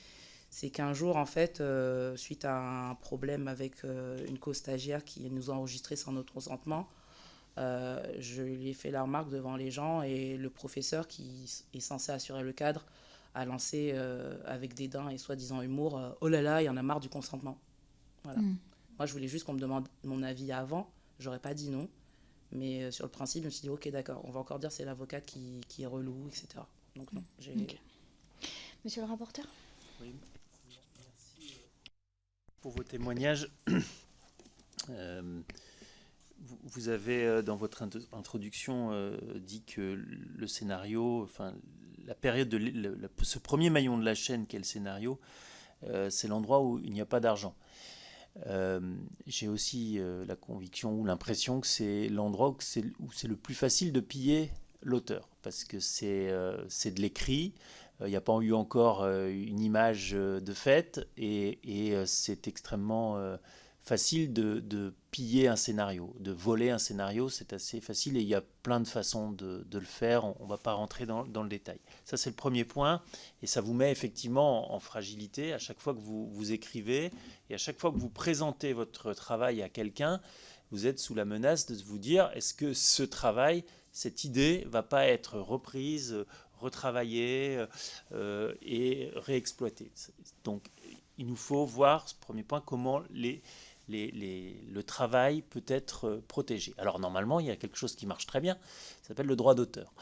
c'est qu'un jour, en fait, suite à un problème avec une co-stagiaire qui nous a enregistré sans notre consentement, je lui ai fait la remarque devant les gens et le professeur qui est censé assurer le cadre a lancé avec dédain et soi-disant humour « Oh là là, il y en a marre du consentement ». Voilà. Moi, je voulais juste qu'on me demande mon avis avant. J'aurais pas dit non. Mais sur le principe, je me suis dit « Ok, d'accord, on va encore dire c'est l'avocate qui est relou, etc. » Donc non, j'ai... Okay. Monsieur le rapporteur ? Oui. Merci pour vos témoignages. Vous avez, dans votre introduction, dit que le scénario, la période ce premier maillon de la chaîne qu'est le scénario, c'est l'endroit où il n'y a pas d'argent. J'ai aussi la conviction ou l'impression que c'est l'endroit où c'est le plus facile de piller l'auteur, parce que c'est de l'écrit. Il n'y a pas eu encore une image de fait, et c'est extrêmement facile de piller un scénario, de voler un scénario, c'est assez facile, et il y a plein de façons de le faire, on ne va pas rentrer dans le détail. Ça, c'est le premier point, et ça vous met effectivement en fragilité à chaque fois que vous écrivez, et à chaque fois que vous présentez votre travail à quelqu'un, vous êtes sous la menace de vous dire, est-ce que ce travail, cette idée, va pas être reprise, retravaillée et réexploitée. Donc, il nous faut voir, ce premier point, comment le travail peut être protégé. Alors, normalement, il y a quelque chose qui marche très bien, ça s'appelle le droit d'auteur.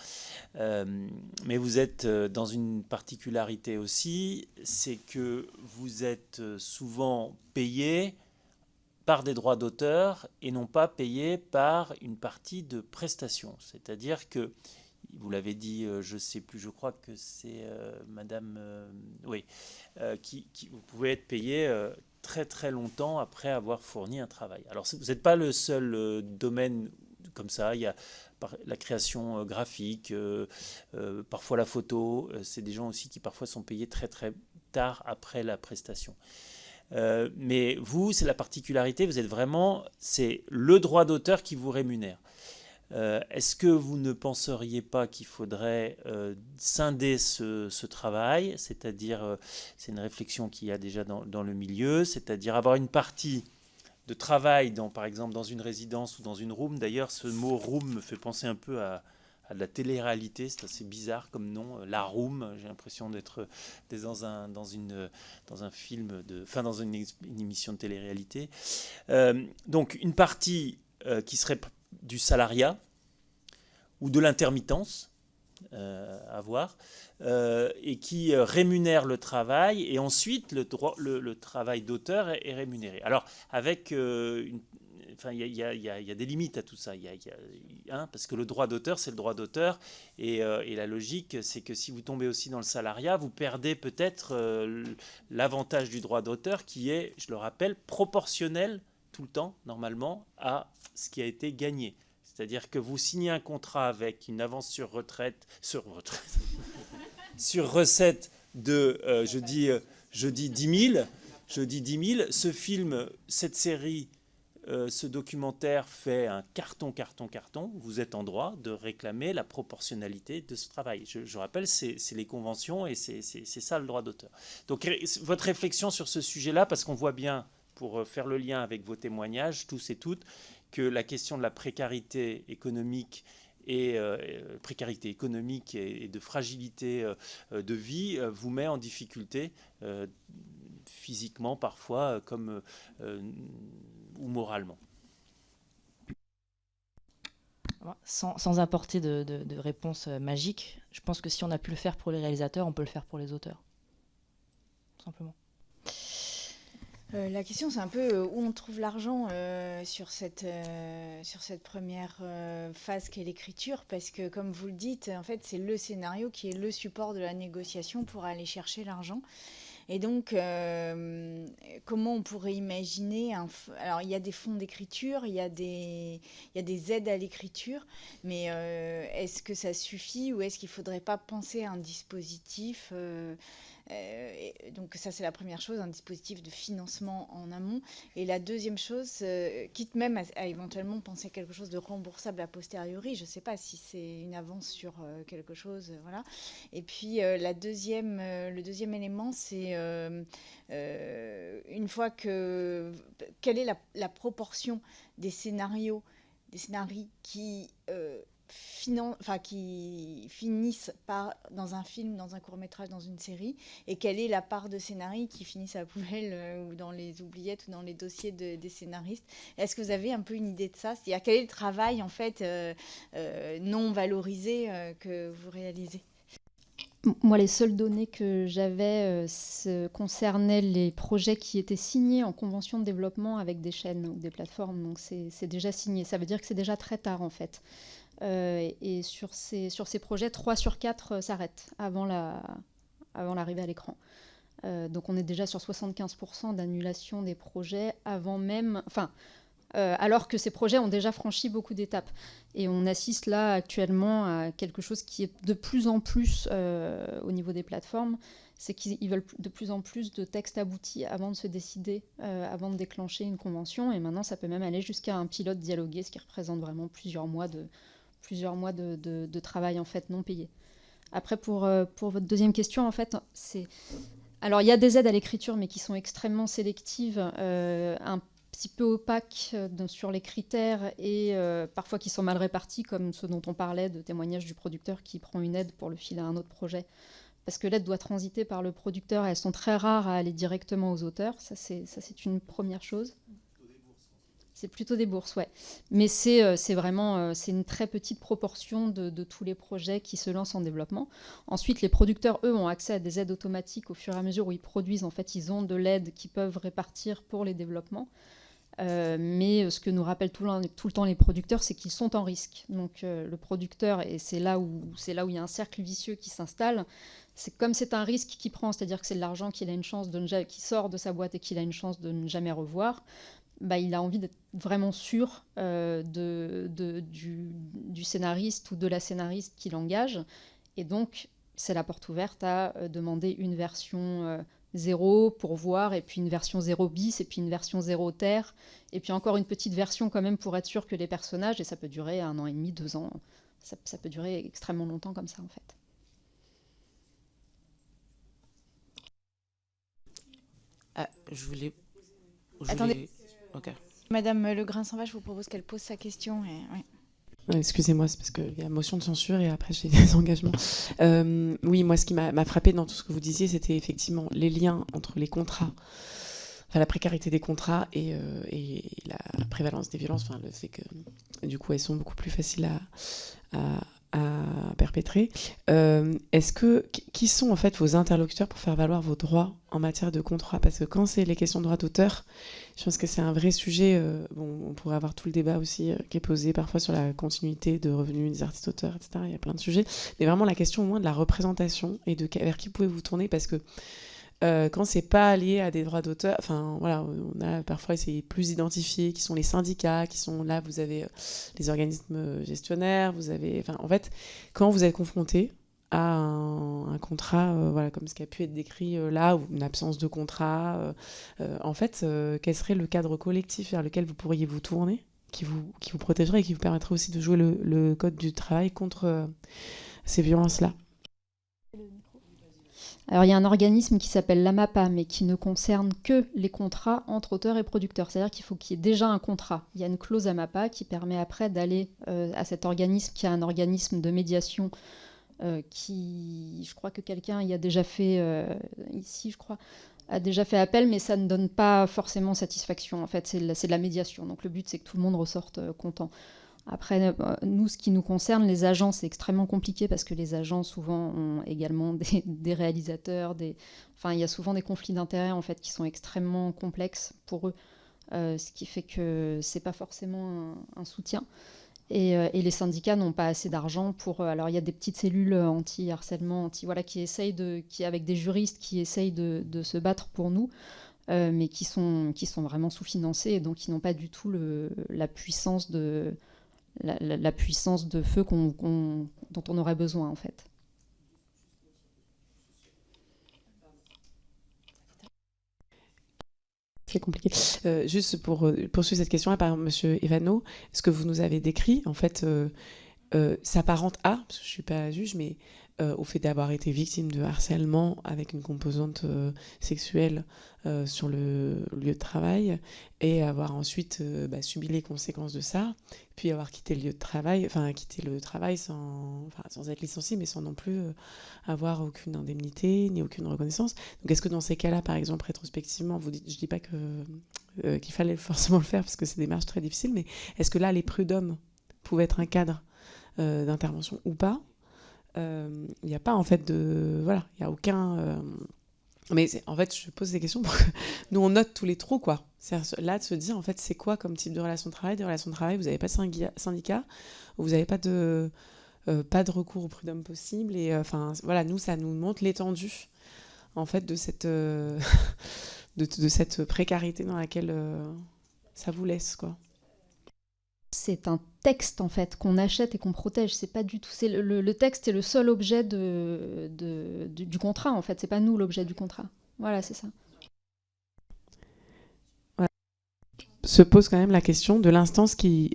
Mais vous êtes dans une particularité aussi, c'est que vous êtes souvent payé par des droits d'auteur et non pas payé par une partie de prestations. C'est-à-dire que, vous l'avez dit, je ne sais plus, je crois que c'est Madame... oui, vous pouvez être payé très très longtemps après avoir fourni un travail. Alors vous n'êtes pas le seul domaine comme ça, il y a la création graphique, parfois la photo, c'est des gens aussi qui parfois sont payés très très tard après la prestation. Mais vous, c'est la particularité, vous êtes vraiment, c'est le droit d'auteur qui vous rémunère. Est-ce que vous ne penseriez pas qu'il faudrait scinder ce travail, c'est-à-dire, c'est une réflexion qu'il y a déjà dans le milieu, c'est-à-dire avoir une partie de travail, par exemple dans une résidence ou dans une room. D'ailleurs, ce mot room me fait penser un peu à de la télé-réalité, c'est assez bizarre comme nom, la room, j'ai l'impression d'être dans un film, dans une émission de télé-réalité. Donc une partie qui serait du salariat ou de l'intermittence, à voir, et qui rémunère le travail, et ensuite le travail d'auteur est rémunéré. Alors avec il y a des limites à tout ça, parce que le droit d'auteur, c'est le droit d'auteur, et la logique, c'est que si vous tombez aussi dans le salariat, vous perdez peut-être l'avantage du droit d'auteur qui est, je le rappelle, proportionnel tout le temps, normalement, à ce qui a été gagné. C'est-à-dire que vous signez un contrat avec une avance sur recette de, je dis 10 000, ce film, cette série, ce documentaire fait un carton, vous êtes en droit de réclamer la proportionnalité de ce travail. Je rappelle, c'est les conventions, et c'est ça le droit d'auteur. Donc votre réflexion sur ce sujet-là, parce qu'on voit bien, pour faire le lien avec vos témoignages, tous et toutes, que la question de la précarité économique et de fragilité de vie vous met en difficulté physiquement parfois comme ou moralement. Sans apporter de réponse magique, je pense que si on a pu le faire pour les réalisateurs, on peut le faire pour les auteurs. Tout simplement. La question, c'est un peu où on trouve l'argent sur cette première phase qu'est l'écriture, parce que, comme vous le dites, en fait, c'est le scénario qui est le support de la négociation pour aller chercher l'argent. Et donc, comment on pourrait imaginer alors, il y a des fonds d'écriture, il y a des aides à l'écriture, mais est-ce que ça suffit, ou est-ce qu'il ne faudrait pas penser à un dispositif donc ça, c'est la première chose, un dispositif de financement en amont. Et la deuxième chose, quitte même à éventuellement penser à quelque chose de remboursable a posteriori, je ne sais pas si c'est une avance sur quelque chose, voilà. Et puis le deuxième élément, c'est une fois que... Quelle est la proportion des scénarios qui... qui finissent dans un film, dans un court-métrage, dans une série, et quelle est la part de scénarii qui finissent à la poubelle ou dans les oubliettes ou dans les dossiers des scénaristes. Est-ce que vous avez un peu une idée de ça? C'est-à-dire quel est le travail en fait non valorisé que vous réalisez? Moi, les seules données que j'avais concernaient les projets qui étaient signés en convention de développement avec des chaînes ou des plateformes. Donc c'est déjà signé. Ça veut dire que c'est déjà très tard en fait. Et sur ces projets, 3 sur 4 s'arrêtent avant l'arrivée à l'écran. Donc on est déjà sur 75% d'annulation des projets avant même... Enfin, alors que ces projets ont déjà franchi beaucoup d'étapes. Et on assiste là actuellement à quelque chose qui est de plus en plus au niveau des plateformes, c'est qu'ils veulent de plus en plus de textes aboutis avant de se décider, avant de déclencher une convention. Et maintenant, ça peut même aller jusqu'à un pilote dialogué, ce qui représente vraiment plusieurs mois de travail en fait non payé. Après, pour votre deuxième question, en fait, c'est... Alors, il y a des aides à l'écriture, mais qui sont extrêmement sélectives, un petit peu opaques sur les critères et parfois qui sont mal répartis, comme ceux dont on parlait, de témoignages du producteur qui prend une aide pour le filer à un autre projet. Parce que l'aide doit transiter par le producteur et elles sont très rares à aller directement aux auteurs. Ça, c'est une première chose. C'est plutôt des bourses, ouais. Mais c'est vraiment c'est une très petite proportion de tous les projets qui se lancent en développement. Ensuite, les producteurs, eux, ont accès à des aides automatiques au fur et à mesure où ils produisent. En fait, ils ont de l'aide qu'ils peuvent répartir pour les développements. Mais ce que nous rappellent tout le temps les producteurs, c'est qu'ils sont en risque. Donc le producteur, et c'est là où il y a un cercle vicieux qui s'installe, c'est comme c'est un risque qu'il prend, c'est-à-dire que c'est de l'argent qu'il a une chance qui sort de sa boîte et qu'il a une chance de ne jamais revoir. Bah, il a envie d'être vraiment sûr du scénariste ou de la scénariste qu'il engage. Et donc, c'est la porte ouverte à demander une version 0 pour voir, et puis une version 0 bis, et puis une version 0 terre, et puis encore une petite version quand même pour être sûr que les personnages, et ça peut durer 1 an et demi, 2 ans, ça peut durer extrêmement longtemps comme ça en fait. Je voulais... Attendez. Ok. Madame Legrain-Sanva, je vous propose qu'elle pose sa question. Oui. Excusez-moi, c'est parce qu'il y a motion de censure et après j'ai des engagements. Oui, moi, ce qui m'a frappé dans tout ce que vous disiez, c'était effectivement les liens entre les contrats, enfin la précarité des contrats et la prévalence des violences, enfin le fait que du coup elles sont beaucoup plus faciles à perpétrer. Qui sont en fait vos interlocuteurs pour faire valoir vos droits en matière de contrat? Parce que quand c'est les questions de droit d'auteur, je pense que c'est un vrai sujet. On pourrait avoir tout le débat aussi qui est posé parfois sur la continuité de revenus des artistes auteurs, etc. Il y a plein de sujets. Mais vraiment la question au moins de la représentation et vers qui pouvez-vous tourner, parce que quand c'est pas lié à des droits d'auteur, enfin voilà, on a parfois essayé plus identifier qui sont les syndicats, qui sont là, vous avez les organismes gestionnaires, vous avez, enfin en fait, quand vous êtes confronté à un contrat, voilà, comme ce qui a pu être décrit là, ou une absence de contrat, en fait, quel serait le cadre collectif vers lequel vous pourriez vous tourner, qui vous protégerait et qui vous permettrait aussi de jouer le code du travail contre ces violences-là? Alors il y a un organisme qui s'appelle l'AMAPA, mais qui ne concerne que les contrats entre auteurs et producteurs. C'est-à-dire qu'il faut qu'il y ait déjà un contrat. Il y a une clause AMAPA qui permet après d'aller à cet organisme, qui est un organisme de médiation je crois que quelqu'un y a déjà fait, ici je crois, a déjà fait appel, mais ça ne donne pas forcément satisfaction. En fait, c'est de la médiation. Donc le but, c'est que tout le monde ressorte content. Après, nous, ce qui nous concerne, les agents, c'est extrêmement compliqué parce que les agents, souvent, ont également des réalisateurs. Enfin, il y a souvent des conflits d'intérêts, en fait, qui sont extrêmement complexes pour eux, ce qui fait que c'est pas forcément un soutien. Et les syndicats n'ont pas assez d'argent pour... alors, il y a des petites cellules anti-harcèlement, qui avec des juristes qui essayent de se battre pour nous, mais qui sont vraiment sous-financés et donc qui n'ont pas du tout la puissance de... La puissance de feu dont on aurait besoin, en fait. C'est compliqué. Juste pour poursuivre cette question-là, par exemple, Monsieur Evano, ce que vous nous avez décrit, en fait, s'apparente à, parce que je ne suis pas juge, mais au fait d'avoir été victime de harcèlement avec une composante sexuelle sur le lieu de travail et avoir ensuite subi les conséquences de ça, puis avoir quitté le lieu de travail, enfin quitté le travail sans être licencié, mais sans non plus avoir aucune indemnité ni aucune reconnaissance. Donc est-ce que dans ces cas-là, par exemple, rétrospectivement, je ne dis pas qu'il fallait forcément le faire parce que c'est des démarches très difficiles, mais est-ce que là, les prud'hommes pouvaient être un cadre d'intervention ou pas? Il n'y a pas en fait il n'y a aucun mais en fait je pose des questions pour que nous on note tous les trous, quoi. C'est là de se dire en fait c'est quoi comme type de relation de travail. Des relations de travail, vous n'avez pas de syndicat, vous n'avez pas de recours au prud'homme possible, et enfin voilà, nous ça nous montre l'étendue en fait de cette de cette précarité dans laquelle ça vous laisse, quoi. c'est un texte en fait qu'on achète et qu'on protège. C'est pas du tout. C'est le texte est le seul objet du contrat en fait. C'est pas nous l'objet du contrat. Voilà, c'est ça. Voilà. Se pose quand même la question de l'instance qui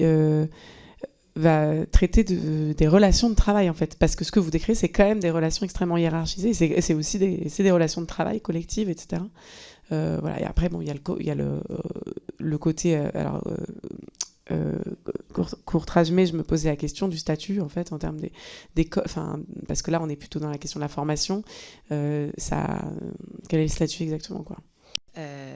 va traiter des relations de travail en fait, parce que ce que vous décrivez, c'est quand même des relations extrêmement hiérarchisées. C'est aussi des relations de travail collectives, etc. Voilà. Et après, bon, il y a le côté courtrage, mais je me posais la question du statut en fait en termes parce que là on est plutôt dans la question de la formation. Quel est le statut exactement, quoi?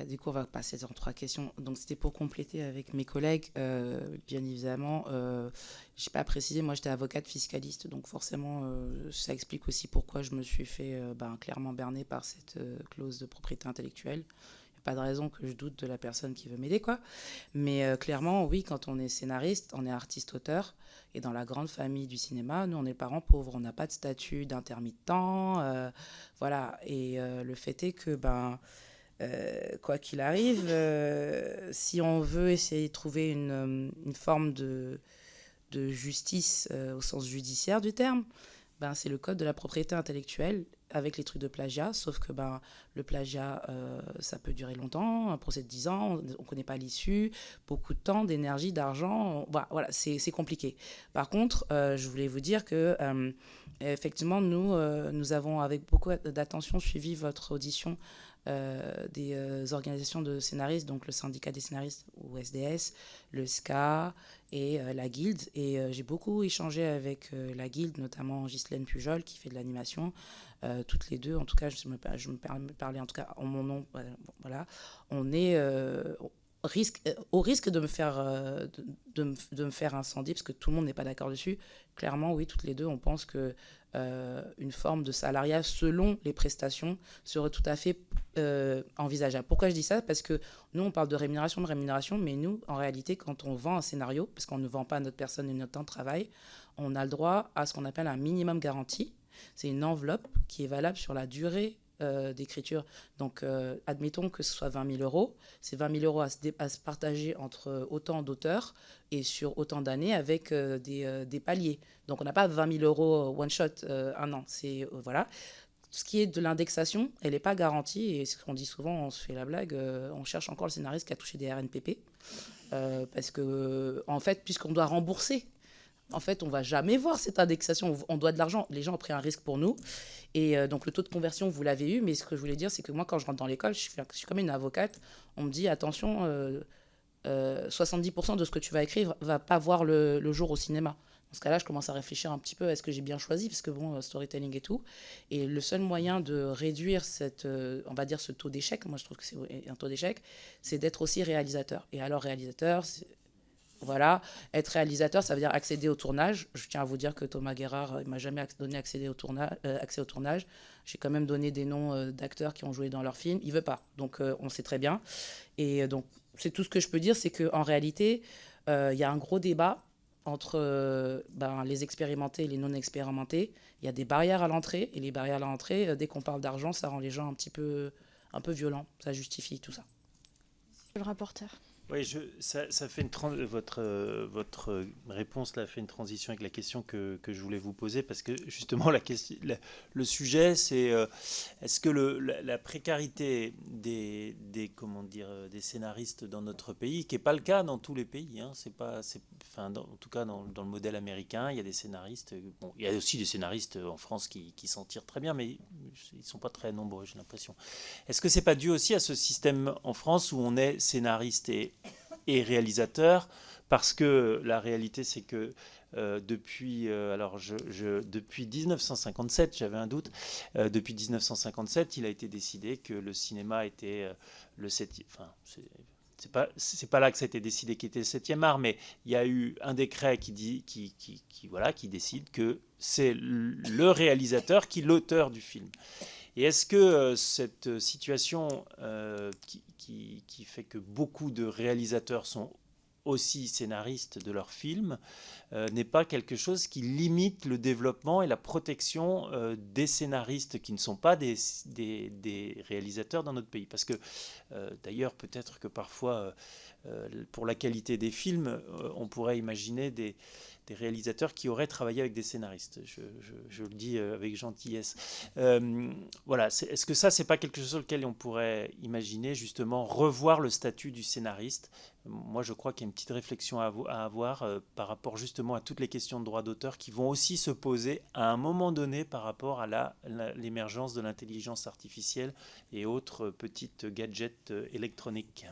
Du coup, on va passer dans 3 questions. Donc, c'était pour compléter avec mes collègues. Bien évidemment, je n'ai pas précisé, moi, j'étais avocate fiscaliste. Donc, forcément, ça explique aussi pourquoi je me suis fait clairement berner par cette clause de propriété intellectuelle. Il n'y a pas de raison que je doute de la personne qui veut m'aider, quoi. Mais clairement, oui, quand on est scénariste, on est artiste-auteur. Et dans la grande famille du cinéma, nous, on est parents pauvres. On n'a pas de statut d'intermittent. Voilà. Et le fait est que... quoi qu'il arrive, si on veut essayer de trouver une forme de justice au sens judiciaire du terme, c'est le code de la propriété intellectuelle avec les trucs de plagiat, sauf que le plagiat, ça peut durer longtemps, un procès de 10 ans, on ne connaît pas l'issue, beaucoup de temps, d'énergie, d'argent, voilà, c'est compliqué. Par contre, je voulais vous dire que, effectivement, nous avons avec beaucoup d'attention suivi votre audition des organisations de scénaristes, donc le syndicat des scénaristes ou SDS, le SCA et la Guilde. Et j'ai beaucoup échangé avec la Guilde, notamment Ghislaine Pujol qui fait de l'animation. Toutes les deux, en tout cas, je me permets de parler en tout cas en mon nom. Voilà, on est au risque de me faire incendier, parce que tout le monde n'est pas d'accord dessus. Clairement, oui, toutes les deux, on pense que une forme de salariat selon les prestations serait tout à fait envisageable. Pourquoi je dis ça? Parce que nous, on parle de rémunération, mais nous, en réalité, quand on vend un scénario, parce qu'on ne vend pas notre personne et notre temps de travail, on a le droit à ce qu'on appelle un minimum garanti. C'est une enveloppe qui est valable sur la durée d'écriture. Donc, admettons que ce soit 20 000 euros. C'est 20 000 euros à se partager entre autant d'auteurs et sur autant d'années avec des paliers. Donc, on n'a pas 20 000 euros one shot un an. Voilà. Ce qui est de l'indexation, elle n'est pas garantie. Et ce qu'on dit souvent, on se fait la blague, on cherche encore le scénariste qui a touché des RNPP. Parce que, en fait, puisqu'on doit rembourser, en fait, on ne va jamais voir cette indexation. On doit de l'argent. Les gens ont pris un risque pour nous. Et donc, le taux de conversion, vous l'avez eu. Mais ce que je voulais dire, c'est que moi, quand je rentre dans l'école, je suis comme une avocate. On me dit, attention, 70% de ce que tu vas écrire ne va pas voir le jour au cinéma. Dans ce cas-là, je commence à réfléchir un petit peu, est-ce que j'ai bien choisi? Parce que bon, storytelling et tout. Et le seul moyen de réduire on va dire ce taux d'échec, moi je trouve que c'est un taux d'échec, c'est d'être aussi réalisateur. Et alors, réalisateur, voilà, être réalisateur, ça veut dire accéder au tournage. Je tiens à vous dire que Thomas Guérard ne m'a jamais donné accès au tournage. J'ai quand même donné des noms d'acteurs qui ont joué dans leur film. Il ne veut pas, donc on sait très bien. Et donc, c'est tout ce que je peux dire, c'est qu'en réalité, il y a un gros débat entre les expérimentés et les non expérimentés. Il y a des barrières à l'entrée, et les barrières à l'entrée, dès qu'on parle d'argent, ça rend les gens un peu violents. Ça justifie tout ça. Le rapporteur. Oui, ça fait votre réponse là fait une transition avec la question que je voulais vous poser, parce que justement le sujet, c'est est-ce que la précarité des scénaristes dans notre pays, qui n'est pas le cas dans tous les pays, hein, en tout cas dans le modèle américain, il y a des scénaristes, il y a aussi des scénaristes en France qui s'en tirent très bien, mais ils ne sont pas très nombreux, j'ai l'impression. Est-ce que c'est pas dû aussi à ce système en France où on est scénariste et réalisateur, parce que la réalité c'est que depuis 1957, j'avais un doute, depuis 1957 il a été décidé que le cinéma était le septième, enfin c'est pas là que ça a été décidé qui était le 7e art, mais il y a eu un décret qui décide que c'est le réalisateur qui est l'auteur du film. Et est-ce que cette situation qui fait que beaucoup de réalisateurs sont aussi scénaristes de leurs films n'est pas quelque chose qui limite le développement et la protection des scénaristes qui ne sont pas des réalisateurs dans notre pays? Parce que d'ailleurs, peut-être que parfois pour la qualité des films, on pourrait imaginer des réalisateurs qui auraient travaillé avec des scénaristes. Je le dis avec gentillesse. Voilà. Est-ce que ça, c'est pas quelque chose sur lequel on pourrait imaginer justement revoir le statut du scénariste? Moi, je crois qu'il y a une petite réflexion à avoir par rapport justement à toutes les questions de droit d'auteur qui vont aussi se poser à un moment donné par rapport à l'émergence de l'intelligence artificielle et autres petites gadgets électroniques.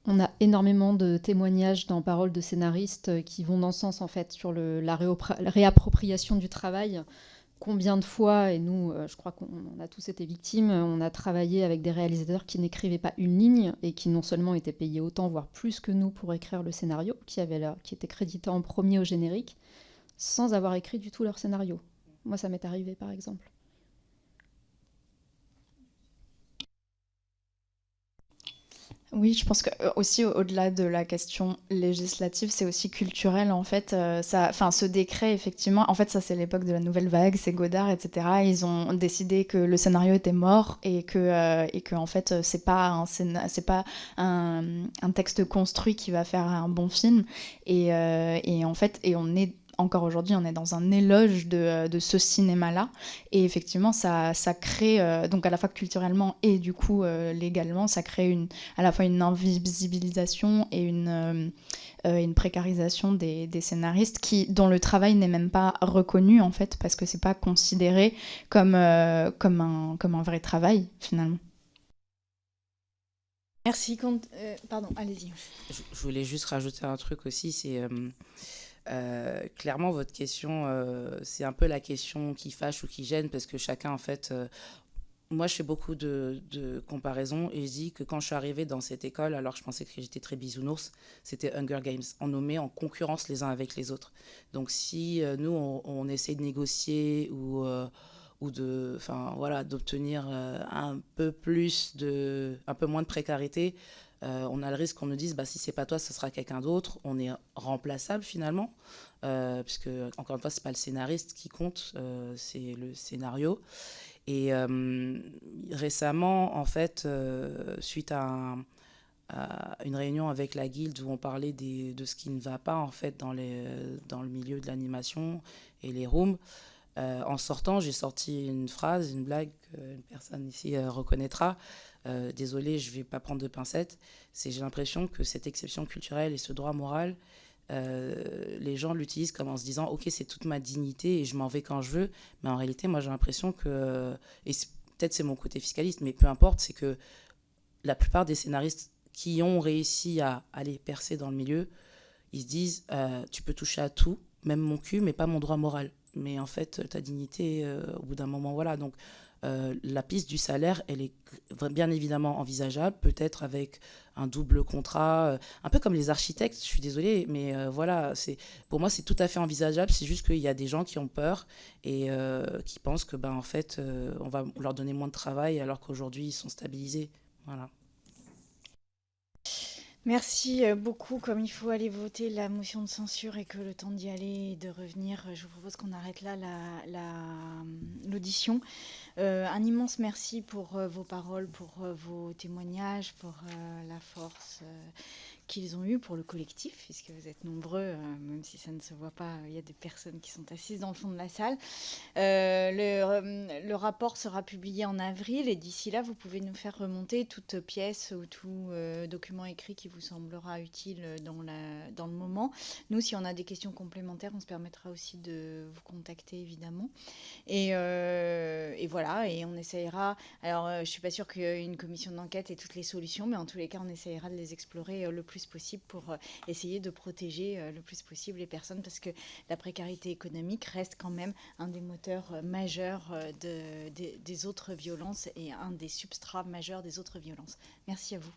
On a énormément de témoignages dans Paroles de scénaristes qui vont dans ce sens, en fait, sur la réappropriation du travail. Combien de fois, et nous, je crois qu'on a tous été victimes, on a travaillé avec des réalisateurs qui n'écrivaient pas une ligne et qui non seulement étaient payés autant, voire plus que nous pour écrire le scénario, qui était crédité en premier au générique, sans avoir écrit du tout leur scénario. Moi, ça m'est arrivé, par exemple. Oui, je pense que aussi au-delà de la question législative, c'est aussi culturel en fait. Ce décret, effectivement, en fait, ça c'est l'époque de la nouvelle vague, c'est Godard, etc. Ils ont décidé que le scénario était mort et que en fait c'est pas un texte construit qui va faire un bon film. Et en fait, on est encore aujourd'hui, on est dans un éloge de ce cinéma-là. Et effectivement, ça crée, donc à la fois culturellement et du coup légalement, ça crée à la fois une invisibilisation et une précarisation des scénaristes dont le travail n'est même pas reconnu, en fait, parce que c'est pas considéré comme un vrai travail, finalement. Merci. Pardon, allez-y. Je voulais juste rajouter un truc aussi, c'est... clairement, votre question, c'est un peu la question qui fâche ou qui gêne, parce que chacun, en fait... moi, je fais beaucoup de comparaisons et je dis que quand je suis arrivée dans cette école, alors que je pensais que j'étais très bisounours, c'était Hunger Games. On nous met en concurrence les uns avec les autres. Donc, si nous, on essaie de négocier ou d'obtenir un peu moins de précarité, on a le risque qu'on nous dise si c'est pas toi, ce sera quelqu'un d'autre. On est remplaçable finalement, puisque encore une fois, c'est pas le scénariste qui compte, c'est le scénario. Et récemment, en fait, suite à une réunion avec la guilde où on parlait de ce qui ne va pas en fait dans le milieu de l'animation et les rooms, en sortant, j'ai sorti une phrase, une blague qu'une personne ici reconnaîtra. Désolée, je ne vais pas prendre de pincettes. J'ai l'impression que cette exception culturelle et ce droit moral, les gens l'utilisent comme en se disant « Ok, c'est toute ma dignité et je m'en vais quand je veux ». Mais en réalité, moi, j'ai l'impression que... Et peut-être c'est mon côté fiscaliste, mais peu importe, c'est que la plupart des scénaristes qui ont réussi à aller percer dans le milieu, ils se disent « Tu peux toucher à tout, même mon cul, mais pas mon droit moral ». Mais en fait, ta dignité, au bout d'un moment, voilà. Donc, la piste du salaire, elle est bien évidemment envisageable, peut-être avec un double contrat, un peu comme les architectes, je suis désolée, mais voilà, pour moi, c'est tout à fait envisageable. C'est juste qu'il y a des gens qui ont peur et qui pensent que, en fait, on va leur donner moins de travail alors qu'aujourd'hui, ils sont stabilisés. Voilà. Merci beaucoup. Comme il faut aller voter la motion de censure et que le temps d'y aller et de revenir, je vous propose qu'on arrête là l'audition. Un immense merci pour vos paroles, pour vos témoignages, pour la force qu'ils ont eue, pour le collectif, puisque vous êtes nombreux, même si ça ne se voit pas, il y a des personnes qui sont assises dans le fond de la salle. Le rapport sera publié en avril et d'ici là, vous pouvez nous faire remonter toute pièce ou tout document écrit qui vous semblera utile dans le moment. Nous, si on a des questions complémentaires, on se permettra aussi de vous contacter, évidemment. Et voilà, et on essayera... Alors, je ne suis pas sûre qu'une commission d'enquête ait toutes les solutions, mais en tous les cas, on essayera de les explorer le plus possible pour essayer de protéger le plus possible les personnes, parce que la précarité économique reste quand même un des moteurs majeurs des autres violences et un des substrats majeurs des autres violences. Merci à vous.